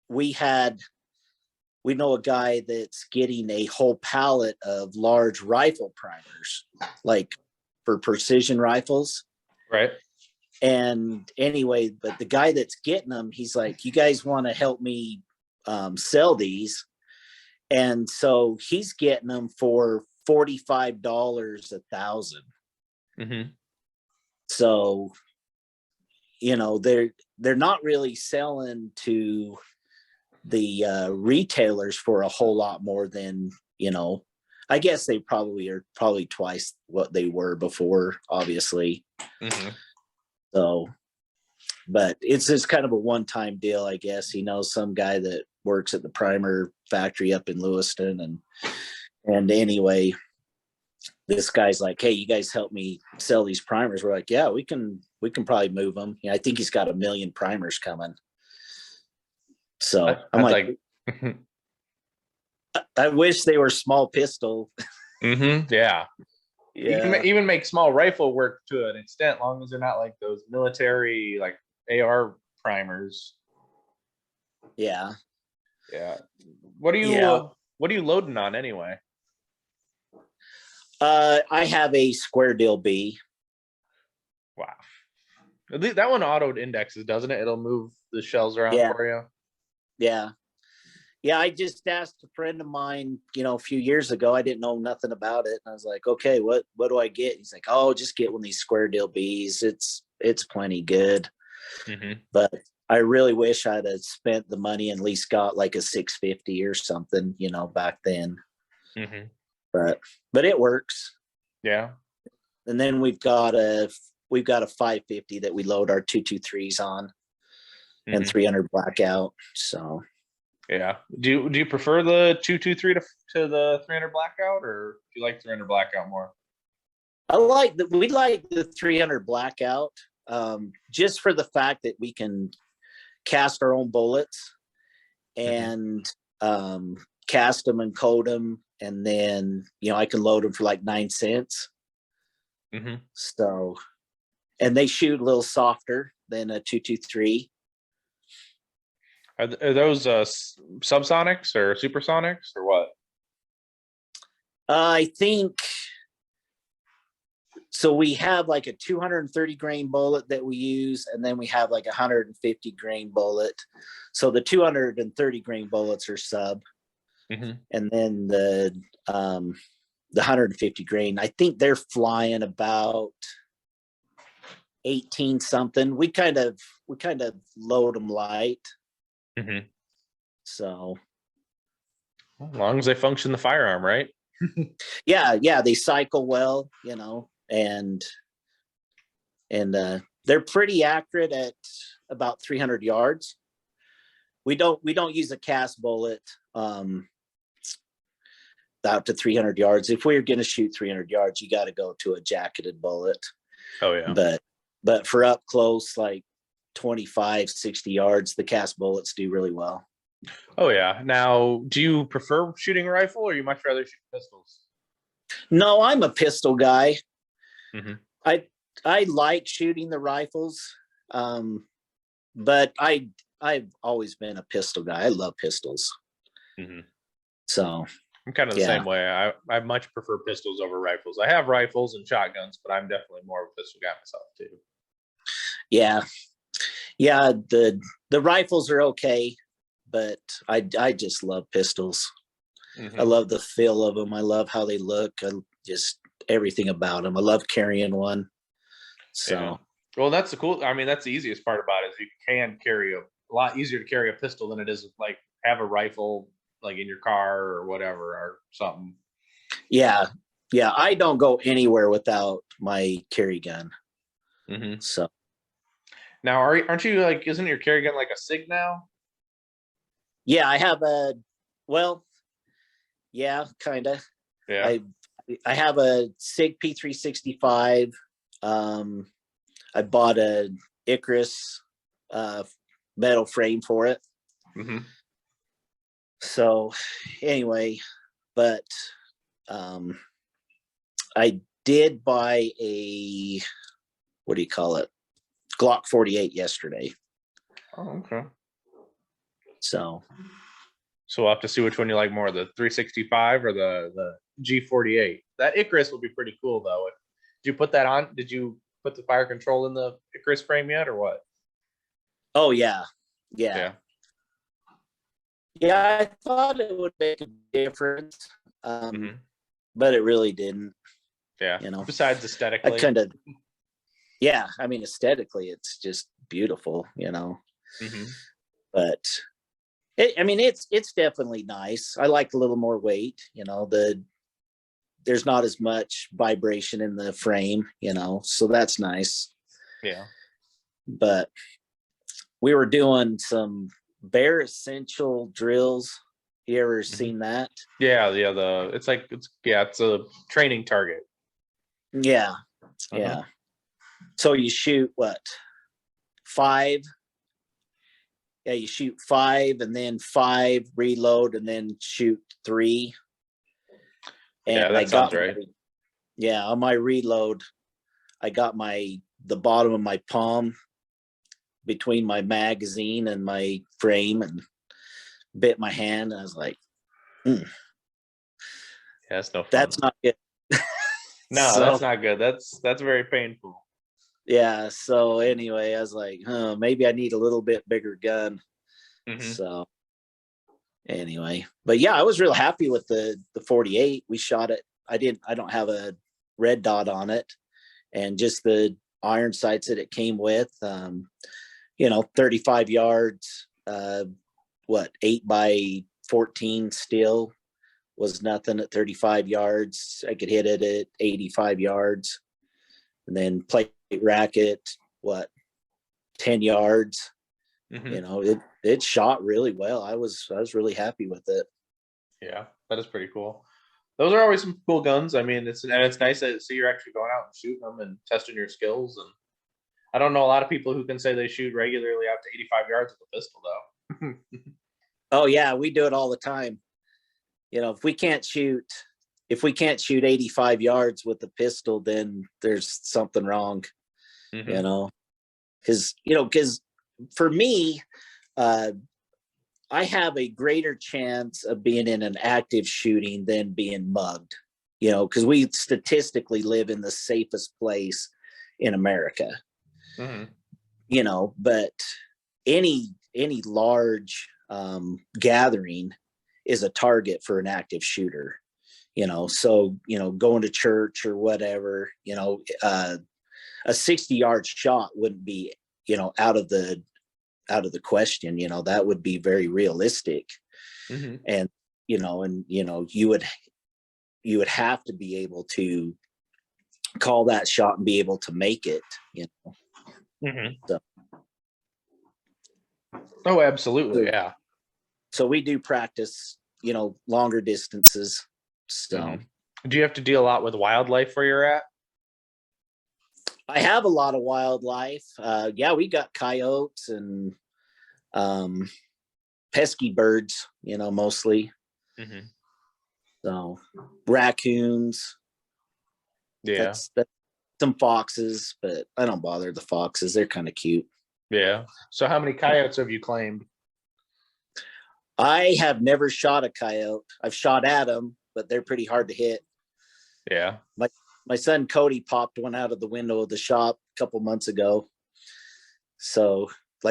we know a guy that's getting a whole pallet of large rifle primers, like for precision rifles. Right. And anyway, but the guy that's getting them, he's like, you guys want to help me sell these? And so he's getting them for $45 a thousand. Mm-hmm. So, they're not really selling to the retailers for a whole lot more than, I guess they are probably twice what they were before, obviously. Mm-hmm. So, but it's just kind of a one-time deal, I guess. Some guy that works at the primer factory up in Lewiston, and anyway, this guy's like, "Hey, you guys help me sell these primers." We're like, "Yeah, we can probably move them." I think he's got 1 million primers coming. So I'm like, I wish they were small pistol. Mm-hmm. Yeah. Yeah. Even make small rifle work to an extent, long as they're not like those military like AR primers. Yeah. Yeah. What are you loading on anyway? I have a square deal B. Wow. That one auto indexes, doesn't it? It'll move the shells around for you. Yeah. Yeah, I just asked a friend of mine, a few years ago. I didn't know nothing about it. And I was like, okay, what do I get? He's like, oh, just get one of these square deal Bs. It's plenty good. Mm-hmm. But I really wish I'd have spent the money and at least got like a 650 or something, back then. Mm-hmm. But it works. Yeah. And then we've got a 550 that we load our 223s on, and 300 blackout. So yeah. Do you prefer the 223 to the 300 blackout, or do you like 300 blackout more? We like the 300 blackout, just for the fact that we can cast our own bullets and cast them and coat them, and then I can load them for like 9 cents. Mm-hmm. So, and they shoot a little softer than a 223. Are those subsonics or supersonics or what? I think so. We have like a 230 grain bullet that we use, and then we have like a 150 grain bullet. So the 230 grain bullets are sub, and then the 150 grain, I think they're flying about 18 something. We kind of load them light. Mm-hmm. So as long as they function the firearm, right? yeah, they cycle well, and they're pretty accurate at about 300 yards. We don't use a cast bullet out to 300 yards. If we're going to shoot 300 yards, you got to go to a jacketed bullet. Oh yeah. But for up close, like 25, 60 yards, the cast bullets do really well. Oh yeah. Now, do you prefer shooting a rifle, or you much rather shoot pistols? No, I'm a pistol guy. Mm-hmm. I like shooting the rifles, but I've always been a pistol guy. I love pistols. Mm-hmm. So I'm kind of the same way. I much prefer pistols over rifles. I have rifles and shotguns, but I'm definitely more of a pistol guy myself too. Yeah. The rifles are okay, but I just love pistols. I love the feel of them. I love how they look. Just everything about them. I love carrying one. So, yeah. Well, that's that's the easiest part about it, is you can carry a lot easier to carry a pistol than it is like have a rifle like in your car or whatever or something. Yeah. I don't go anywhere without my carry gun. Mm-hmm. So now, aren't you like? Isn't your carry gun like a SIG now? Yeah, I have kind of. Yeah. I have a SIG P365. I bought an Icarus metal frame for it. Mm-hmm. So anyway, but I did buy a, what do you call it, Glock 48 yesterday. Oh, okay. So we'll have to see which one you like more, the 365 or the G48. That Icarus will be pretty cool though. Did you put that on? Did you put the fire control in the Icarus frame yet, or what? Oh yeah. I thought it would make a difference. but it really didn't. Yeah. You know, Besides I aesthetically. kind of, yeah. I mean, aesthetically, it's just beautiful. You know, but I mean, it's definitely nice. I like a little more weight. You know, there's not as much vibration in the frame. You know, so that's nice. Yeah. But we were doing some Bear Essential drills. You ever seen that? Yeah, it's a training target. Yeah. Yeah. So you shoot what? 5. Yeah, you shoot 5 and then 5, reload, and then shoot 3. And Yeah, that sounds right. On my reload, I got the bottom of my palm between my magazine and my frame and bit my hand. I was like, yeah, that's no fun. That's not good. No, so, that's not good. That's very painful. Yeah. So anyway, I was like, maybe I need a little bit bigger gun. So anyway, but yeah, I was real happy with the 48. We shot it. I don't have a red dot on it, and just the iron sights that it came with. 35 yards. 8x14 steel was nothing at 35 yards. I could hit it at 85 yards, and then plate racket, 10 yards. It shot really well. I was really happy with it. Yeah, that is pretty cool. Those are always some cool guns. I mean, it's nice to see you're actually going out and shooting them and testing your skills. And I don't know a lot of people who can say they shoot regularly out to 85 yards with a pistol, though. Oh yeah, we do it all the time. If we can't shoot 85 yards with the pistol, then there's something wrong. Because for me, I have a greater chance of being in an active shooting than being mugged, because we statistically live in the safest place in America. But any large gathering is a target for an active shooter. So going to church or whatever, a 60-yard shot wouldn't be out of the question. That would be very realistic. And you would have to be able to call that shot and be able to make it. So. Oh, absolutely. Yeah. So we do practice longer distances. So do you have to deal a lot with wildlife where you're at? I have a lot of wildlife. We got coyotes and pesky birds, mostly. So raccoons. Yeah. That's some foxes, but I don't bother the foxes. They're kind of cute. Yeah. So how many coyotes have you claimed? I have never shot a coyote. I've shot at them, but they're pretty hard to hit. Yeah. My son Cody popped one out of the window of the shop a couple months ago. So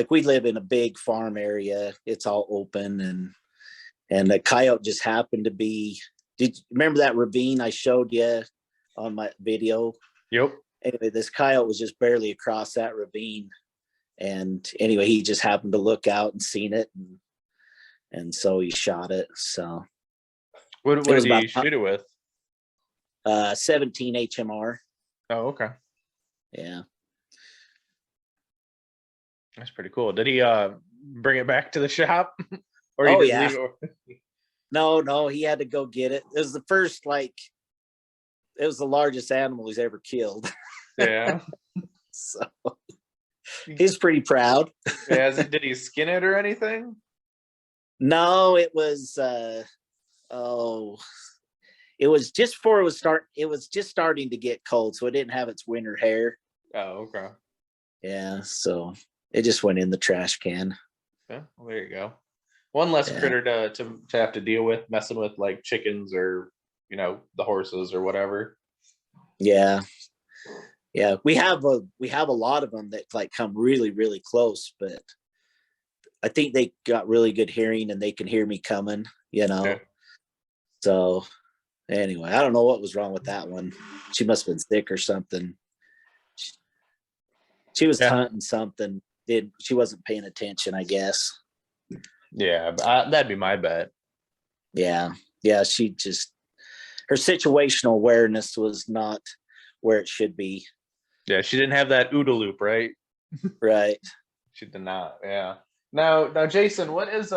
we live in a big farm area. It's all open, and the coyote just happened to be. Did you remember that ravine I showed you on my video? Yep. Anyway, this coyote was just barely across that ravine. And anyway, he just happened to look out and seen it. And so he shot it. So what did he shoot it with? 17 HMR. Oh, okay. Yeah. That's pretty cool. Did he bring it back to the shop? Or he just leave it? No, he had to go get it. It was the first, it was the largest animal he's ever killed. Yeah. So he's pretty proud. Yeah. Did he skin it or anything? No, it was it was just starting to get cold, so it didn't have its winter hair. Oh, okay. Yeah, so it just went in the trash can. Yeah, well, there you go. One less critter to have to deal with, messing with chickens or the horses or whatever. Yeah. Yeah, we have a lot of them that come really, really close, but I think they got really good hearing and they can hear me coming, Yeah. So Anyway, I don't know what was wrong with that one. She must have been sick or something. She was Yeah. hunting something. She wasn't paying attention, I guess. Yeah, that'd be my bet. Yeah. Yeah. She just, her situational awareness was not where it should be. Yeah, she didn't have that OODA loop, right? Right. She did not. Yeah. Now, Jason, what is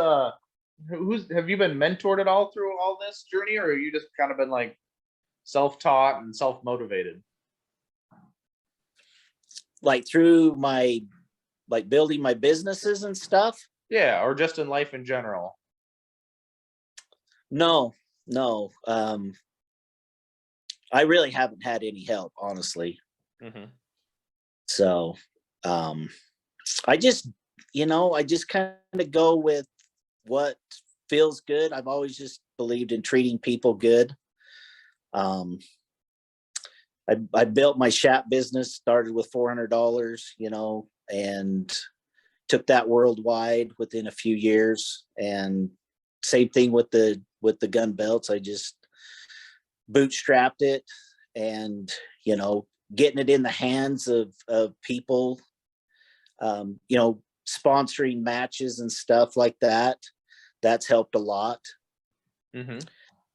who's have you been mentored at all through all this journey, or have you just kind of been like self-taught and self-motivated? Like through my, like building my businesses and stuff. Yeah, or just in life in general. No, no. I really haven't had any help, honestly. Mm-hmm. So, um, I just, I just kind of go with what feels good. I've always just believed in treating people good. Um, I built my shop business, started with $400, and took that worldwide within a few years. And same thing with the gun belts. I just bootstrapped it, and getting it in the hands of people, sponsoring matches and stuff like that. That's helped a lot. Mm-hmm.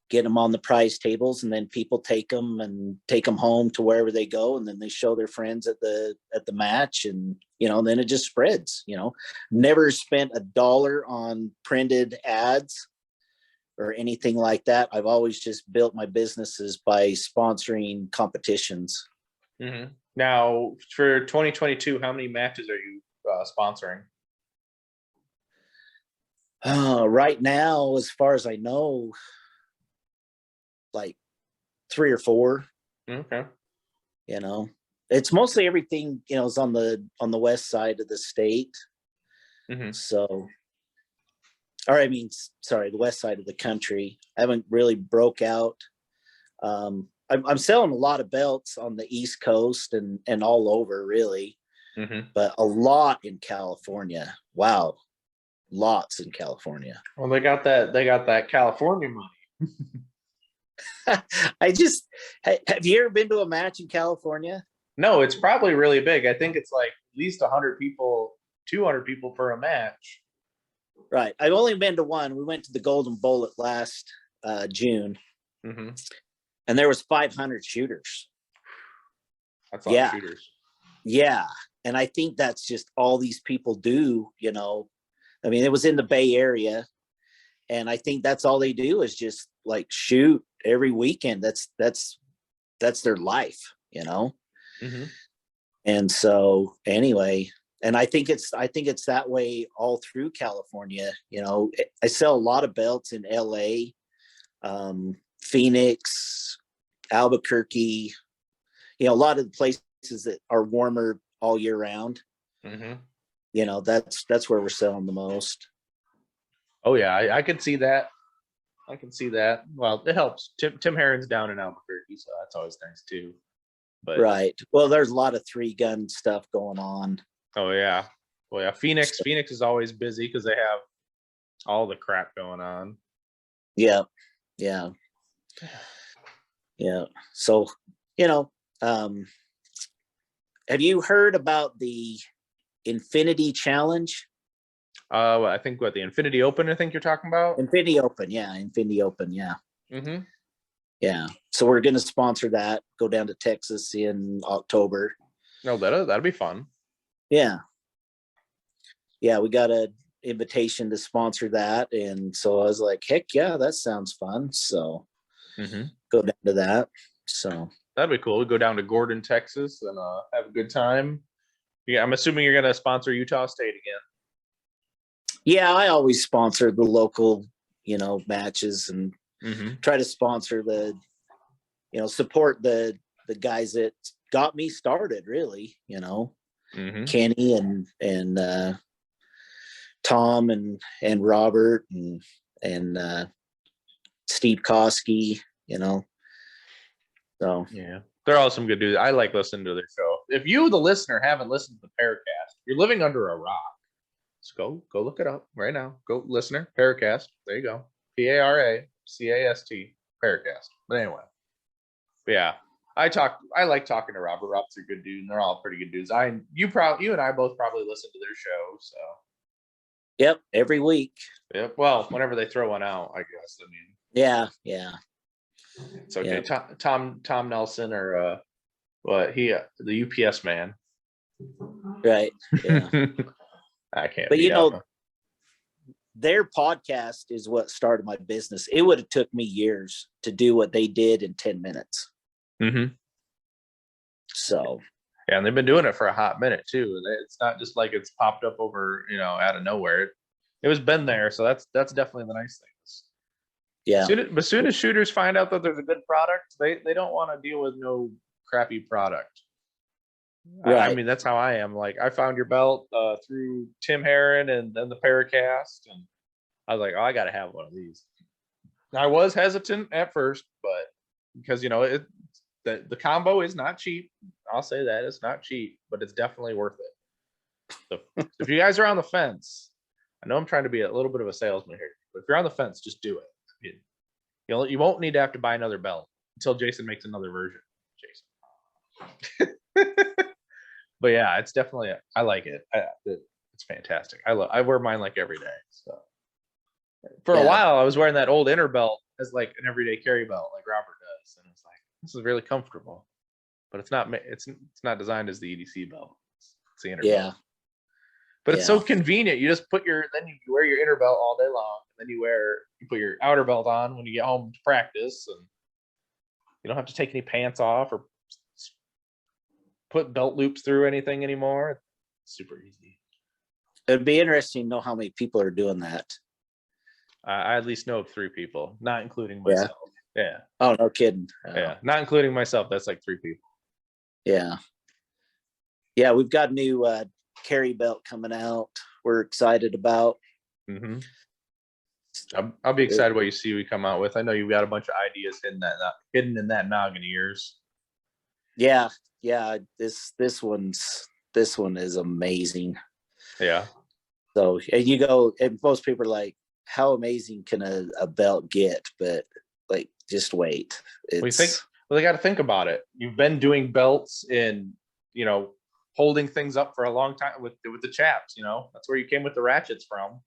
Get them on the prize tables, and then people take them home to wherever they go, and then they show their friends at the match, and then it just spreads. Never spent a dollar on printed ads or anything like that. I've always just built my businesses by sponsoring competitions. Mm-hmm. Now, for 2022, how many matches are you sponsoring? Right now, as far as I know, like 3 or 4. Okay. It's mostly everything is on the west side of the state. Mm-hmm. So, or I mean, sorry, the west side of the country. I haven't really broke out. I'm selling a lot of belts on the East Coast and all over, really, Mm-hmm. but a lot in California. Wow, lots in California. Well, they got that California money. Have you ever been to a match in California? No, it's probably really big. I think it's like at least 100 people, 200 people per a match. Right. I've only been to one. We went to the Golden Bullet last June, Mm-hmm. and there was 500 shooters. That's a lot of shooters. Yeah. And I think that's just all these people do, I mean, it was in the Bay Area, and I think that's all they do is just like shoot every weekend. That's their life, Mm-hmm. And so anyway, and I think it's that way all through California. I sell a lot of belts in LA, Phoenix, Albuquerque, a lot of the places that are warmer all year round. Mm-hmm. That's where we're selling the most. Oh yeah, I can see that. I can see that. Well, it helps. Tim Herron's down in Albuquerque, so that's always nice too. But right. Well, there's a lot of 3-gun stuff going on. oh yeah, well yeah, Phoenix is always busy because they have all the crap going on. Yeah. So, have you heard about the Infinity Challenge? Well, I think the Infinity Open. I think you're talking about Infinity Open, yeah. Infinity Open, yeah. Mm-hmm. Yeah. So we're going to sponsor that. Go down to Texas in October. No, that'll be fun. Yeah. Yeah, we got an invitation to sponsor that, and so I was like, heck yeah, that sounds fun. So go down to that. So that'd be cool. We go down to Gordon, Texas, and have a good time. Yeah, I'm assuming you're gonna sponsor Utah State again. Yeah, I always sponsor the local, matches, and try to sponsor support the guys that got me started, really, Kenny and Tom and Robert and Steve Koski, So yeah, they're all some good dudes. I like listening to their show. If you, the listener, haven't listened to the Paracast, you're living under a rock. So go look it up right now. Go listener, Paracast. There you go. Paracast. Paracast. But anyway, yeah, I like talking to Robert. Robert's a good dude, and they're all pretty good dudes. You and I both probably listen to their show. So Yep, every week. yep. Well, whenever they throw one out, I guess. I mean, yeah. It's okay. Yep. Tom Nelson or the UPS man. Right. Yeah. I can't. But their podcast is what started my business. It would have took me years to do what they did in 10 minutes. Mm-hmm. So. Yeah, and they've been doing it for a hot minute too. It's not just like it's popped up over, out of nowhere. It was been there, so that's definitely the nice thing. Yeah. As soon as shooters find out that there's a good product, they don't want to deal with no crappy product. Right. I mean, that's how I am. Like, I found your belt through Tim Herron and then the Paracast, and I was like, oh, I got to have one of these. I was hesitant at first, but because the combo is not cheap. I'll say that it's not cheap, but it's definitely worth it. So if you guys are on the fence, I know I'm trying to be a little bit of a salesman here, but if you're on the fence, just do it. You won't need to have to buy another belt until Jason makes another version. Jason. But yeah, it's definitely, I like it. It's fantastic. I wear mine like every day. So for a while, I was wearing that old inner belt as like an everyday carry belt, like Robert does, and it's like, this is really comfortable, but it's not designed as the EDC belt. It's the inner belt. But it's so convenient. You just then you wear your inner belt all day long, and then you put your outer belt on when you get home to practice, and you don't have to take any pants off or put belt loops through anything anymore. It's super easy. It'd be interesting to know how many people are doing that. I at least know of 3 people, not including myself. Yeah. Oh, no kidding. Yeah, not including myself. That's like 3 people. Yeah. Yeah, we've got a new carry belt coming out. We're excited about. Mm-hmm. I'll be excited what you see we come out with. I know you've got a bunch of ideas hidden in that noggin of yours. Yeah. This one is amazing. Yeah. So and most people are like, how amazing can a belt get? But like, just wait. They got to think about it. You've been doing belts and holding things up for a long time with the chaps. That's where you came with the ratchets from.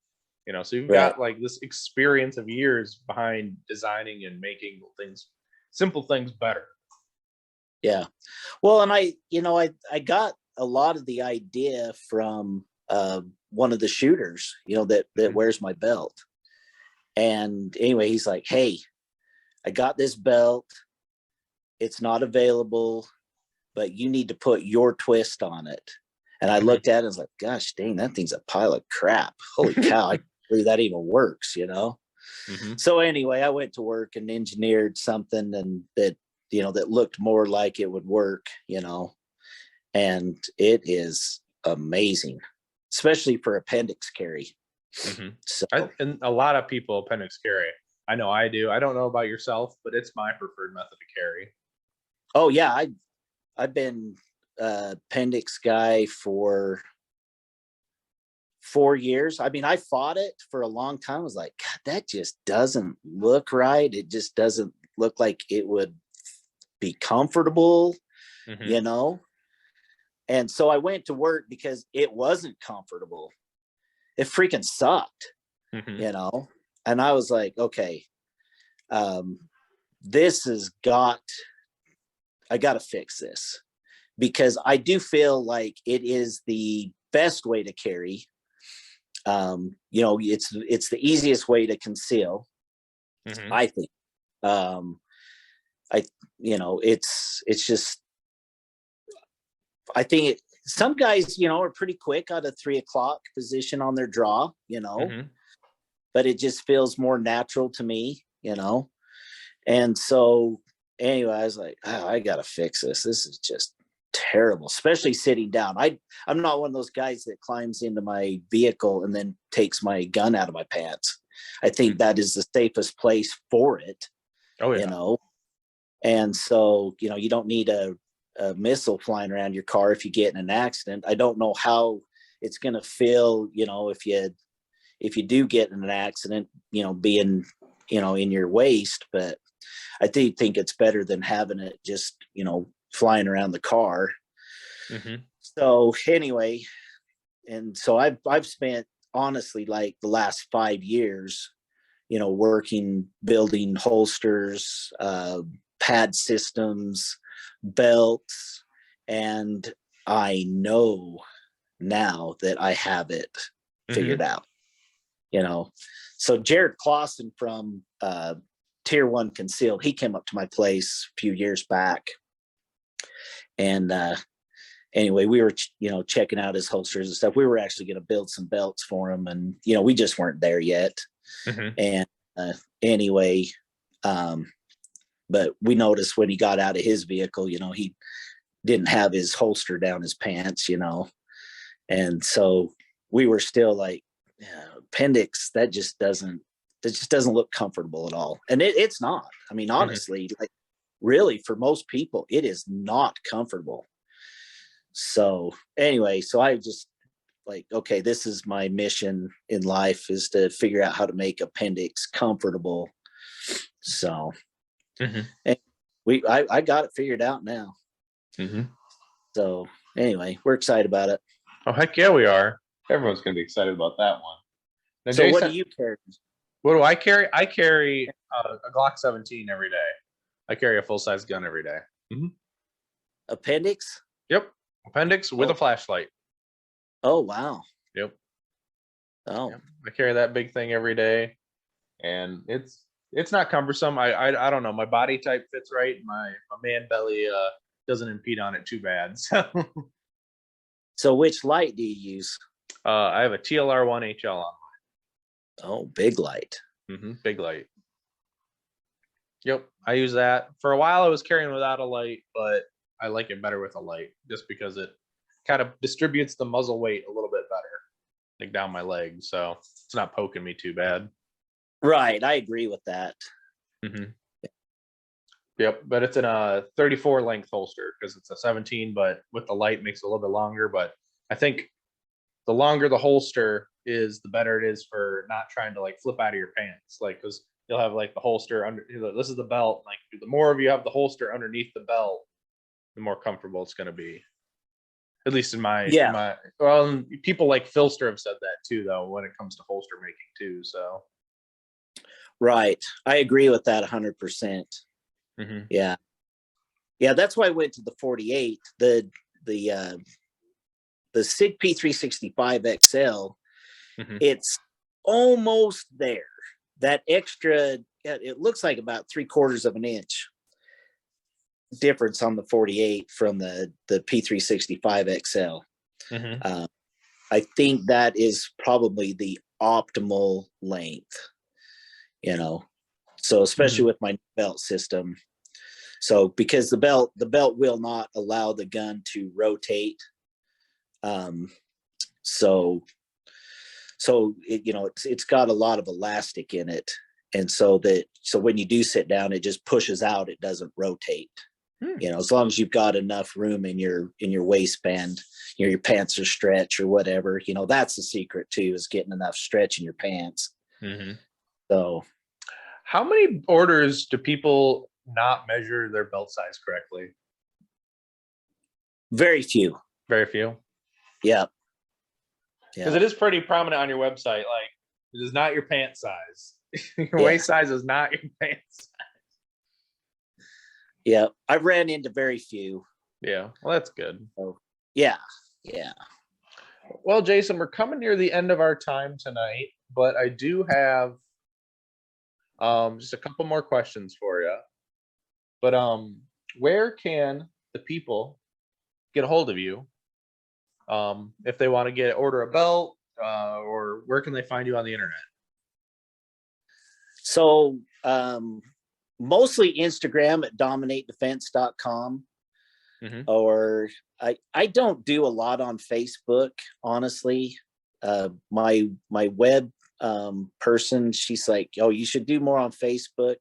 So you've got like this experience of years behind designing and making simple things better. Yeah. Well, and I got a lot of the idea from one of the shooters, that wears my belt. And anyway, he's like, hey, I got this belt. It's not available, but you need to put your twist on it. And I looked at it and was like, gosh, dang, that thing's a pile of crap. Holy cow, I can't believe that even works, Mm-hmm. So anyway, I went to work and engineered something and that looked more like it would work, and it is amazing, especially for appendix carry. Mm-hmm. So, and a lot of people appendix carry. I know I do. I don't know about yourself, but it's my preferred method of carry. Oh yeah, I've been appendix guy for 4 years. I mean, I fought it for a long time. I was like, God, that just doesn't look right. It just doesn't look like it would be comfortable, And so I went to work because it wasn't comfortable. It freaking sucked, And I was like, okay, I got to fix this, because I do feel like it is the best way to carry. It's the easiest way to conceal. Mm-hmm. I think. It's just, I think some guys, are pretty quick out of 3 o'clock position on their draw, but it just feels more natural to me, And so anyway, I was like, I got to fix this. This is just terrible, especially sitting down. I'm not one of those guys that climbs into my vehicle and then takes my gun out of my pants. I think that is the safest place for it. Oh, yeah. And so, you don't need a missile flying around your car if you get in an accident. I don't know how it's going to feel, if you do get in an accident, being, in your waist, but I think it's better than having it just, flying around the car. Mm-hmm. So anyway, and so I've spent honestly like the last 5 years, working, building holsters, pad systems, belts, and I know now that I have it figured out. So Jared Clausen from Tier 1 Concealed, he came up to my place a few years back, and anyway, we were checking out his holsters and stuff. We were actually going to build some belts for him, and we just weren't there yet. Mm-hmm. And anyway, but we noticed when he got out of his vehicle, he didn't have his holster down his pants, and so we were still like, appendix, that just doesn't look comfortable at all. And it's not. I mean, honestly, like really for most people, it is not comfortable. So anyway, so I just like, okay, this is my mission in life, is to figure out how to make appendix comfortable. So and I got it figured out now. Mm-hmm. So anyway, we're excited about it. Oh, heck yeah, we are. Everyone's going to be excited about that one. Now, so Jason, what do you carry? What do I carry? I carry a Glock 17 every day. I carry a full-size gun every day. Mm-hmm. Appendix? Yep. Appendix with a flashlight. Oh, wow. Yep. Oh. Yep. I carry that big thing every day, and it's not cumbersome. I don't know. My body type fits right. My man belly doesn't impede on it too bad. So which light do you use? I have a TLR1 HL on. Oh, big light. Mm-hmm. Big light. Yep, I use that. For a while I was carrying without a light, but I like it better with a light just because it kind of distributes the muzzle weight a little bit better, like down my leg, so it's not poking me too bad. Right, I agree with that. Mm-hmm. Yep, but it's in a 34 length holster because it's a 17, but with the light makes it a little bit longer. But I think the longer the holster is, the better it is for not trying to like flip out of your pants, like because you'll have like the holster under. This is the belt. Like the more of you have the holster underneath the belt, the more comfortable it's going to be. At least in my well, people like Filster have said that too, though, when it comes to holster making too. So, right, I agree with that 100%. Mm-hmm. Yeah, that's why I went to the 48. The SIG P365 XL. Mm-hmm. It's almost there. That extra, it looks like about 3/4 of an inch difference on the 48 from the P365 XL. Mm-hmm. I think that is probably the optimal length, so especially with my belt system. So because the belt will not allow the gun to rotate. So it's got a lot of elastic in it. And so when you do sit down, it just pushes out, it doesn't rotate. As long as you've got enough room in your waistband, your pants are stretch or whatever, that's the secret too, is getting enough stretch in your pants. Mm-hmm. So how many orders do people not measure their belt size correctly? Very few. Very few. Yeah. Because it is pretty prominent on your website. Like, it is not your pant size. Your waist size is not your pants size. Yeah, I've ran into very few. Yeah, well, that's good. So, yeah. Well, Jason, we're coming near the end of our time tonight, but I do have just a couple more questions for you. But where can the people get a hold of you if they want to order a belt, or where can they find you on the internet? So mostly Instagram at dominatedefense.com. Mm-hmm. Or I don't do a lot on Facebook, honestly. My web person, she's like, oh, you should do more on Facebook,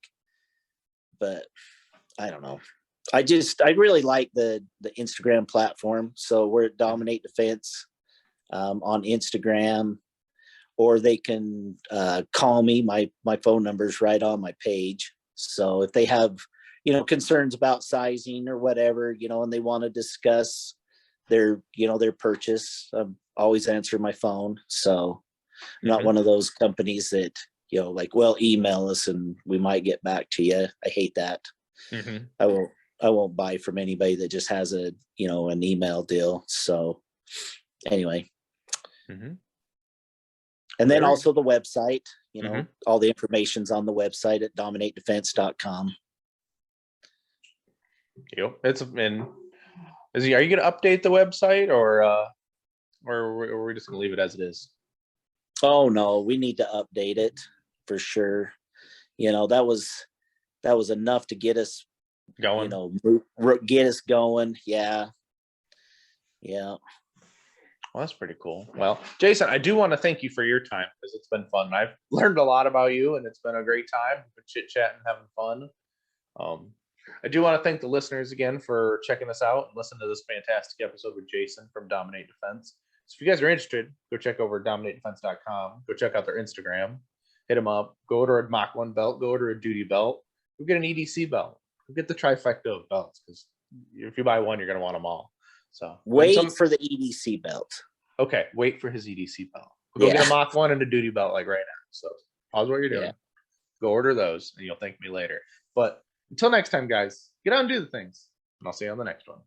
but I don't know. I really like the Instagram platform. So we're at Dominate Defense on Instagram, or they can call me. My phone number is right on my page. So if they have, concerns about sizing or whatever, and they want to discuss their purchase, I'm always answering my phone. So I'm not one of those companies that, like, well, email us and we might get back to you. I hate that. I won't buy from anybody that just has an email deal. So anyway. And then also the website, all the information's on the website at dominatedefense.com. Are you going to update the website or are we just going to leave it as it is? Oh no, we need to update it for sure. That was enough to get us going. Get us going. Yeah. Well, that's pretty cool. Well, Jason, I do want to thank you for your time because it's been fun. I've learned a lot about you and it's been a great time. We've been chit-chatting, having fun. I do want to thank the listeners again for checking us out and listening to this fantastic episode with Jason from Dominate Defense. So if you guys are interested, go check over dominatedefense.com. Go check out their Instagram. Hit them up. Go order a Mach 1 belt. Go order a duty belt. Go get an EDC belt. Go get the trifecta of belts because if you buy one, you're going to want them all. So wait for the EDC belt. Okay, wait for his EDC belt. Go get a Mach 1 and a duty belt like right now. So pause what you're doing. Go order those and you'll thank me later. But until next time, guys, get out and do the things. And I'll see you on the next one.